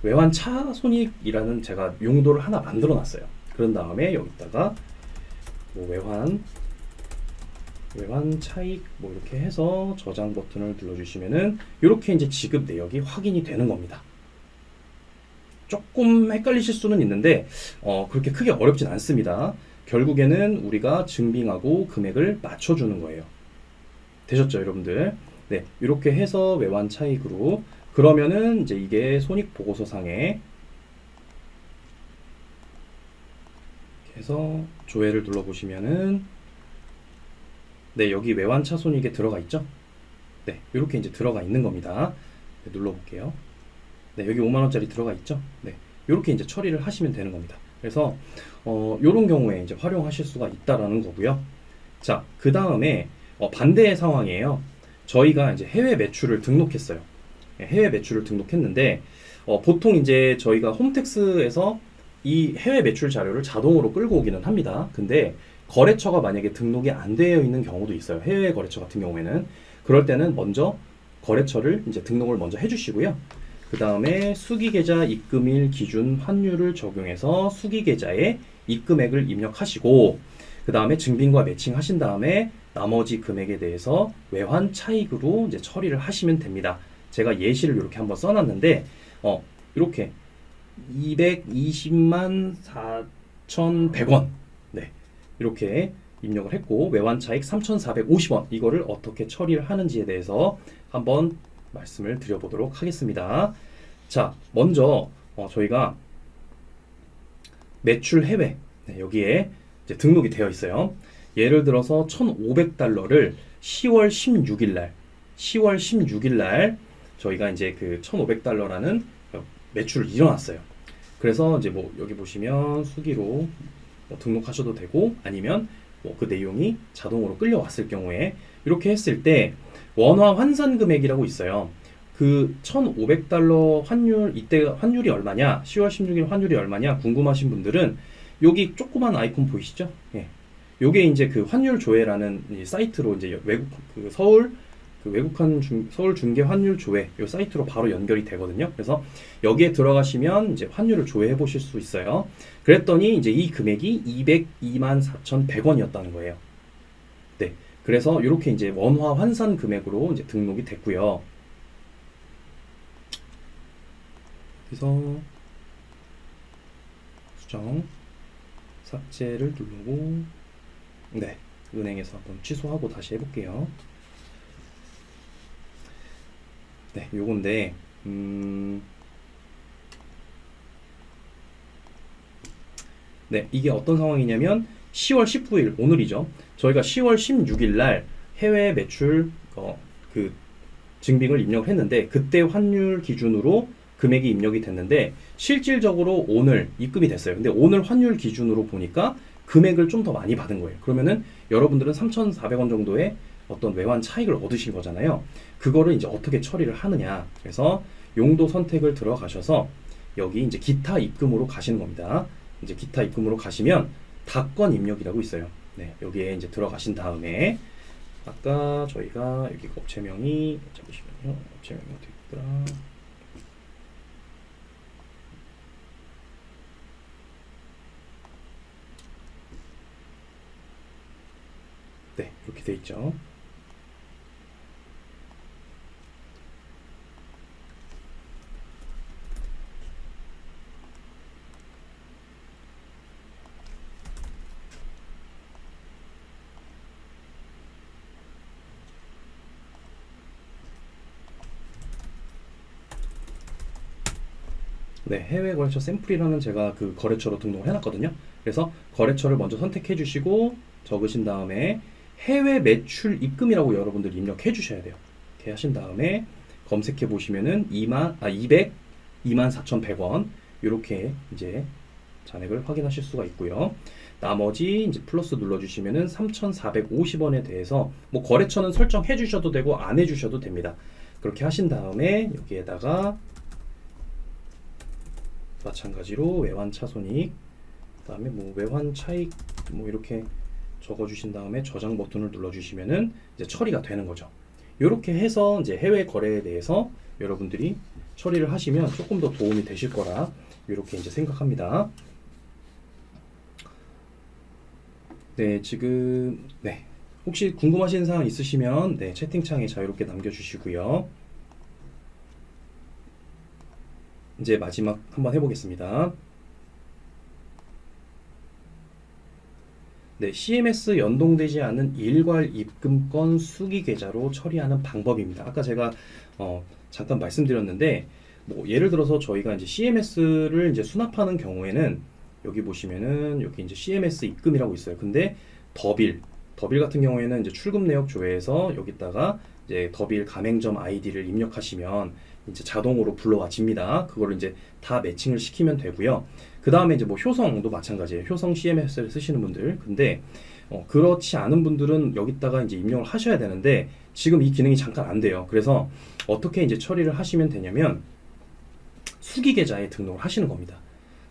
Speaker 1: 외환 차손익이라는 제가 용도를 하나 만들어 놨어요. 그런 다음에 여기다가 뭐 외환 차익 뭐 이렇게 해서 저장 버튼을 눌러주시면은 이렇게 이제 지급 내역이 확인이 되는 겁니다. 조금 헷갈리실 수는 있는데 그렇게 크게 어렵진 않습니다. 결국에는 우리가 증빙하고 금액을 맞춰주는 거예요. 되셨죠, 여러분들? 네, 이렇게 해서 외환 차익으로 그러면은 이제 이게 손익 보고서상에 해서 조회를 눌러보시면은 네, 여기 외환 차손익에 들어가 있죠? 네, 이렇게 이제 들어가 있는 겁니다. 네, 눌러볼게요. 네, 여기 5만 원짜리 들어가 있죠? 네, 이렇게 이제 처리를 하시면 되는 겁니다. 그래서 이런 경우에 이제 활용하실 수가 있다라는 거고요. 자, 그 다음에 반대의 상황이에요. 저희가 이제 해외 매출을 등록했어요. 해외 매출을 등록했는데 보통 이제 저희가 홈택스에서 이 해외 매출 자료를 자동으로 끌고 오기는 합니다. 근데 거래처가 만약에 등록이 안 되어 있는 경우도 있어요. 해외 거래처 같은 경우에는 그럴 때는 먼저 거래처를 이제 등록을 먼저 해주시고요. 그 다음에 수기계좌 입금일 기준 환율을 적용해서 수기계좌에 입금액을 입력하시고 그 다음에 증빙과 매칭하신 다음에 나머지 금액에 대해서 외환 차익으로 이제 처리를 하시면 됩니다. 제가 예시를 이렇게 한번 써놨는데 이렇게 220만 4,100원 네, 이렇게 입력을 했고 외환 차익 3,450원 이거를 어떻게 처리를 하는지에 대해서 한번 말씀을 드려보도록 하겠습니다. 자, 먼저 저희가 매출 해외 네, 여기에 이제 등록이 되어 있어요. 예를 들어서 1,500달러를 10월 16일 날 저희가 이제 그 1,500달러라는 매출을 일어났어요. 그래서 이제 뭐 여기 보시면 수기로 뭐 등록하셔도 되고 아니면 뭐 그 내용이 자동으로 끌려왔을 경우에 이렇게 했을 때 원화 환산 금액이라고 있어요. 그 1,500달러 환율 이때 환율이 얼마냐 10월 16일 환율이 얼마냐 궁금하신 분들은 여기 조그만 아이콘 보이시죠? 예. 요게 이제 그 환율 조회라는 이 사이트로 이제 외국 그 서울 서울 중개 환율 조회 요 사이트로 바로 연결이 되거든요. 그래서 여기에 들어가시면 이제 환율을 조회해 보실 수 있어요. 그랬더니 이제 이 금액이 202만 4,100원이었다는 거예요. 네. 그래서 이렇게 이제 원화 환산 금액으로 이제 등록이 됐고요. 그래서 수정 삭제를 누르고 네. 은행에서 한번 취소하고 다시 해볼게요. 네, 요건데 네, 이게 어떤 상황이냐면 10월 19일 오늘이죠. 저희가 10월 16일 날 해외 매출 그 증빙을 입력을 했는데 그때 환율 기준으로 금액이 입력이 됐는데 실질적으로 오늘 입금이 됐어요. 근데 오늘 환율 기준으로 보니까 금액을 좀 더 많이 받은 거예요. 그러면은 여러분들은 3,400원 정도의 어떤 외환 차익을 얻으신 거잖아요. 그거를 이제 어떻게 처리를 하느냐. 그래서 용도 선택을 들어가셔서 여기 이제 기타 입금으로 가시는 겁니다. 이제 기타 입금으로 가시면 답권 입력이라고 있어요. 네, 여기에 이제 들어가신 다음에 아까 저희가 여기 업체명이 잠시만요. 업체명이 어디 있더라? 네, 이렇게 돼 있죠. 네, 해외 거래처 샘플이라는 제가 그 거래처로 등록을 해놨거든요. 그래서 거래처를 먼저 선택해 주시고 적으신 다음에 해외 매출 입금이라고 여러분들 입력해 주셔야 돼요. 이렇게 하신 다음에 검색해 보시면은 24,100원 이렇게 이제 잔액을 확인하실 수가 있고요. 나머지 이제 플러스 눌러주시면은 3,450원에 대해서 뭐 거래처는 설정해 주셔도 되고 안 해 주셔도 됩니다. 그렇게 하신 다음에 여기에다가 마찬가지로 외환 차손익 그다음에 뭐 외환 차익 뭐 이렇게 적어주신 다음에 저장 버튼을 눌러주시면은 이제 처리가 되는 거죠. 이렇게 해서 이제 해외 거래에 대해서 여러분들이 처리를 하시면 조금 더 도움이 되실 거라 이렇게 이제 생각합니다. 네, 지금 네 혹시 궁금하신 사항 있으시면 네 채팅창에 자유롭게 남겨주시고요. 이제 마지막 한번 해보겠습니다. 네, CMS 연동되지 않은 일괄 입금권 수기 계좌로 처리하는 방법입니다. 아까 제가 잠깐 말씀드렸는데 뭐 예를 들어서 저희가 이제 CMS를 이제 수납하는 경우에는 여기 보시면은 여기 이제 CMS 입금이라고 있어요. 근데 더빌 같은 경우에는 이제 출금 내역 조회에서 여기다가 이제 더빌 가맹점 아이디를 입력하시면 이제 자동으로 불러와집니다. 그거를 이제 다 매칭을 시키면 되고요. 그 다음에 이제 뭐 효성도 마찬가지예요. 효성 CMS를 쓰시는 분들. 근데 그렇지 않은 분들은 여기다가 이제 입력을 하셔야 되는데 지금 이 기능이 잠깐 안 돼요. 그래서 어떻게 이제 처리를 하시면 되냐면 수기 계좌에 등록을 하시는 겁니다.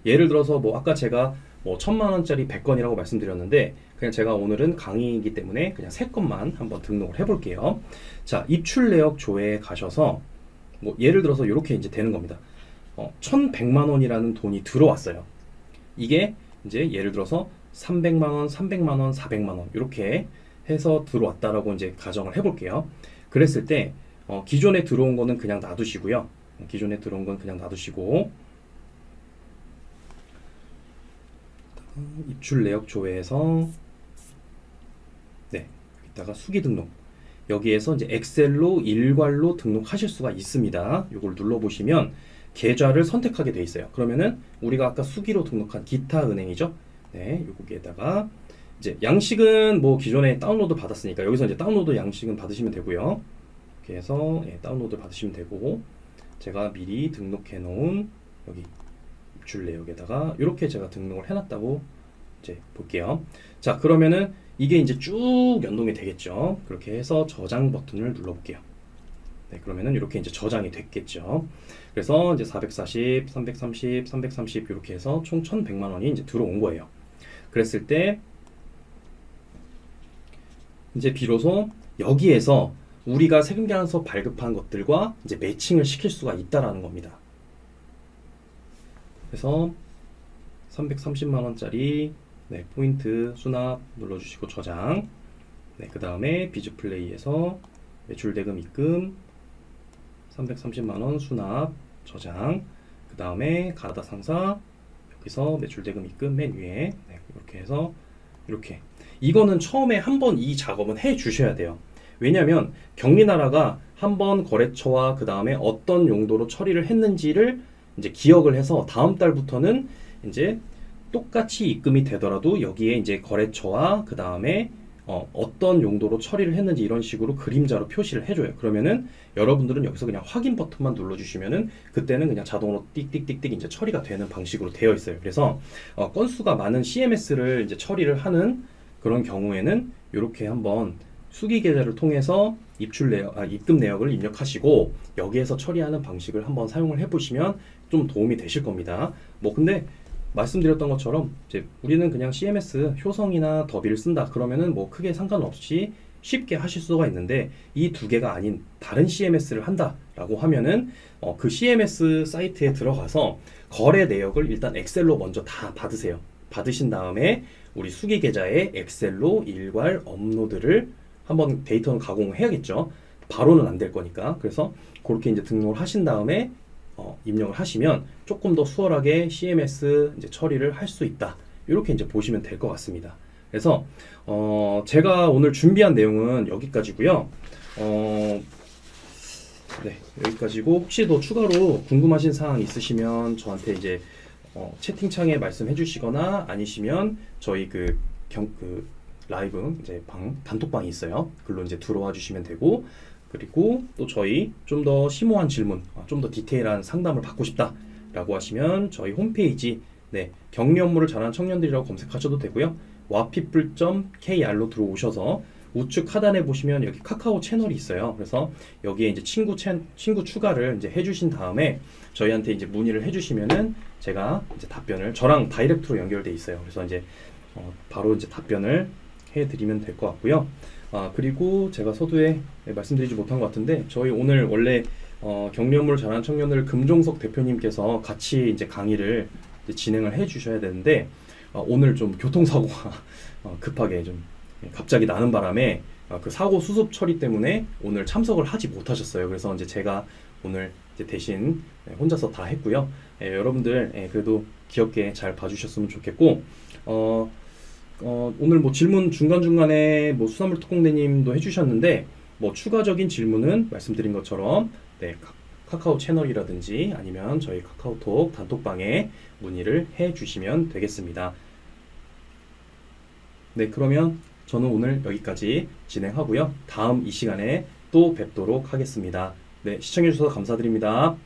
Speaker 1: 예를 들어서 뭐 아까 제가 뭐 1,000만원짜리 100건이라고 말씀드렸는데 그냥 제가 오늘은 강의이기 때문에 그냥 3건만 한번 등록을 해볼게요. 자, 입출 내역 조회에 가셔서 뭐 예를 들어서 이렇게 이제 되는 겁니다. 1,100만 원이라는 돈이 들어왔어요. 이게 이제 예를 들어서 300만 원, 300만 원, 400만 원 이렇게 해서 들어왔다라고 이제 가정을 해볼게요. 그랬을 때 기존에 들어온 거는 그냥 놔두시고요. 기존에 들어온 건 그냥 놔두시고 입출 내역 조회에서 네 여기다가 수기 등록 여기에서 이제 엑셀로 일괄로 등록하실 수가 있습니다. 이걸 눌러보시면 계좌를 선택하게 돼 있어요. 그러면은 우리가 아까 수기로 등록한 기타 은행이죠. 네, 여기에다가 이제 양식은 뭐 기존에 다운로드 받았으니까 여기서 이제 다운로드 양식은 받으시면 되고요. 이렇게 해서 다운로드 받으시면 되고 제가 미리 등록해 놓은 여기 입출 내역에다가 이렇게 제가 등록을 해놨다고 이제 볼게요. 자, 그러면은 이게 이제 쭉 연동이 되겠죠. 그렇게 해서 저장 버튼을 눌러볼게요. 네, 그러면은 이렇게 이제 저장이 됐겠죠. 그래서 이제 440, 330, 330 이렇게 해서 총 1,100만 원이 이제 들어온 거예요. 그랬을 때 이제 비로소 여기에서 우리가 세금계산서 발급한 것들과 이제 매칭을 시킬 수가 있다라는 겁니다. 그래서 330만 원짜리 네, 포인트 수납 눌러주시고 저장. 네, 그 다음에 비즈플레이에서 매출 대금 입금 330만 원 수납 저장. 그 다음에 가나다 상사 여기서 매출 대금 입금 맨 위에 네, 이렇게 해서 이렇게 이거는 처음에 한번 이 작업은 해 주셔야 돼요. 왜냐하면 격리나라가 한 번 거래처와 그 다음에 어떤 용도로 처리를 했는지를 이제 기억을 해서 다음 달부터는 이제 똑같이 입금이 되더라도 여기에 이제 거래처와 그 다음에 어떤 용도로 처리를 했는지 이런 식으로 그림자로 표시를 해줘요. 그러면은 여러분들은 여기서 그냥 확인 버튼만 눌러주시면은 그때는 그냥 자동으로 띡띡띡띡 이제 처리가 되는 방식으로 되어 있어요. 그래서 건수가 많은 CMS를 이제 처리를 하는 그런 경우에는 이렇게 한번 수기 계좌를 통해서 입금 내역을 입력하시고 여기에서 처리하는 방식을 한번 사용을 해보시면 좀 도움이 되실 겁니다. 뭐 근데 말씀드렸던 것처럼 이제 우리는 그냥 CMS 효성이나 더비를 쓴다 그러면은 뭐 크게 상관없이 쉽게 하실 수가 있는데 이 두 개가 아닌 다른 CMS를 한다라고 하면은 그 CMS 사이트에 들어가서 거래 내역을 일단 엑셀로 먼저 다 받으세요. 받으신 다음에 우리 수기 계좌에 엑셀로 일괄 업로드를 한번 데이터는 가공해야겠죠. 바로는 안 될 거니까. 그래서 그렇게 이제 등록을 하신 다음에 입력을 하시면 조금 더 수월하게 CMS 이제 처리를 할 수 있다. 이렇게 이제 보시면 될 것 같습니다. 그래서 제가 오늘 준비한 내용은 여기까지고요. 네, 여기까지고 혹시 더 추가로 궁금하신 사항 있으시면 저한테 이제 채팅창에 말씀해 주시거나 아니시면 저희 그 라이브 이제 단톡방이 있어요. 글로 이제 들어와 주시면 되고 그리고 또 저희 좀 더 심오한 질문, 좀 더 디테일한 상담을 받고 싶다라고 하시면 저희 홈페이지 격리 업무를 잘하는 청년들이라고 검색하셔도 되고요. wapeople.kr로 들어오셔서 우측 하단에 보시면 여기 카카오 채널이 있어요. 그래서 여기에 이제 친구 추가를 이제 해주신 다음에 저희한테 이제 문의를 해주시면은 제가 이제 답변을 저랑 다이렉트로 연결돼 있어요. 그래서 이제 바로 이제 답변을 해드리면 될 것 같고요. 그리고 제가 서두에 말씀드리지 못한 것 같은데 저희 오늘 원래 격리 업무를 잘하는 청년들 금종석 대표님께서 같이 이제 강의를 이제 진행을 해주셔야 되는데 오늘 좀 교통사고가 급하게 좀 갑자기 나는 바람에 그 사고 수습 처리 때문에 오늘 참석을 하지 못하셨어요. 그래서 이제 제가 오늘 이제 대신 혼자서 다 했고요. 여러분들 그래도 귀엽게 잘 봐주셨으면 좋겠고 오늘 뭐 질문 중간중간에 뭐 수산물 특공대님도 해주셨는데 뭐 추가적인 질문은 말씀드린 것처럼 카카오 채널이라든지 아니면 저희 카카오톡 단톡방에 문의를 해주시면 되겠습니다. 네, 그러면 저는 오늘 여기까지 진행하고요. 다음 이 시간에 또 뵙도록 하겠습니다. 네, 시청해주셔서 감사드립니다.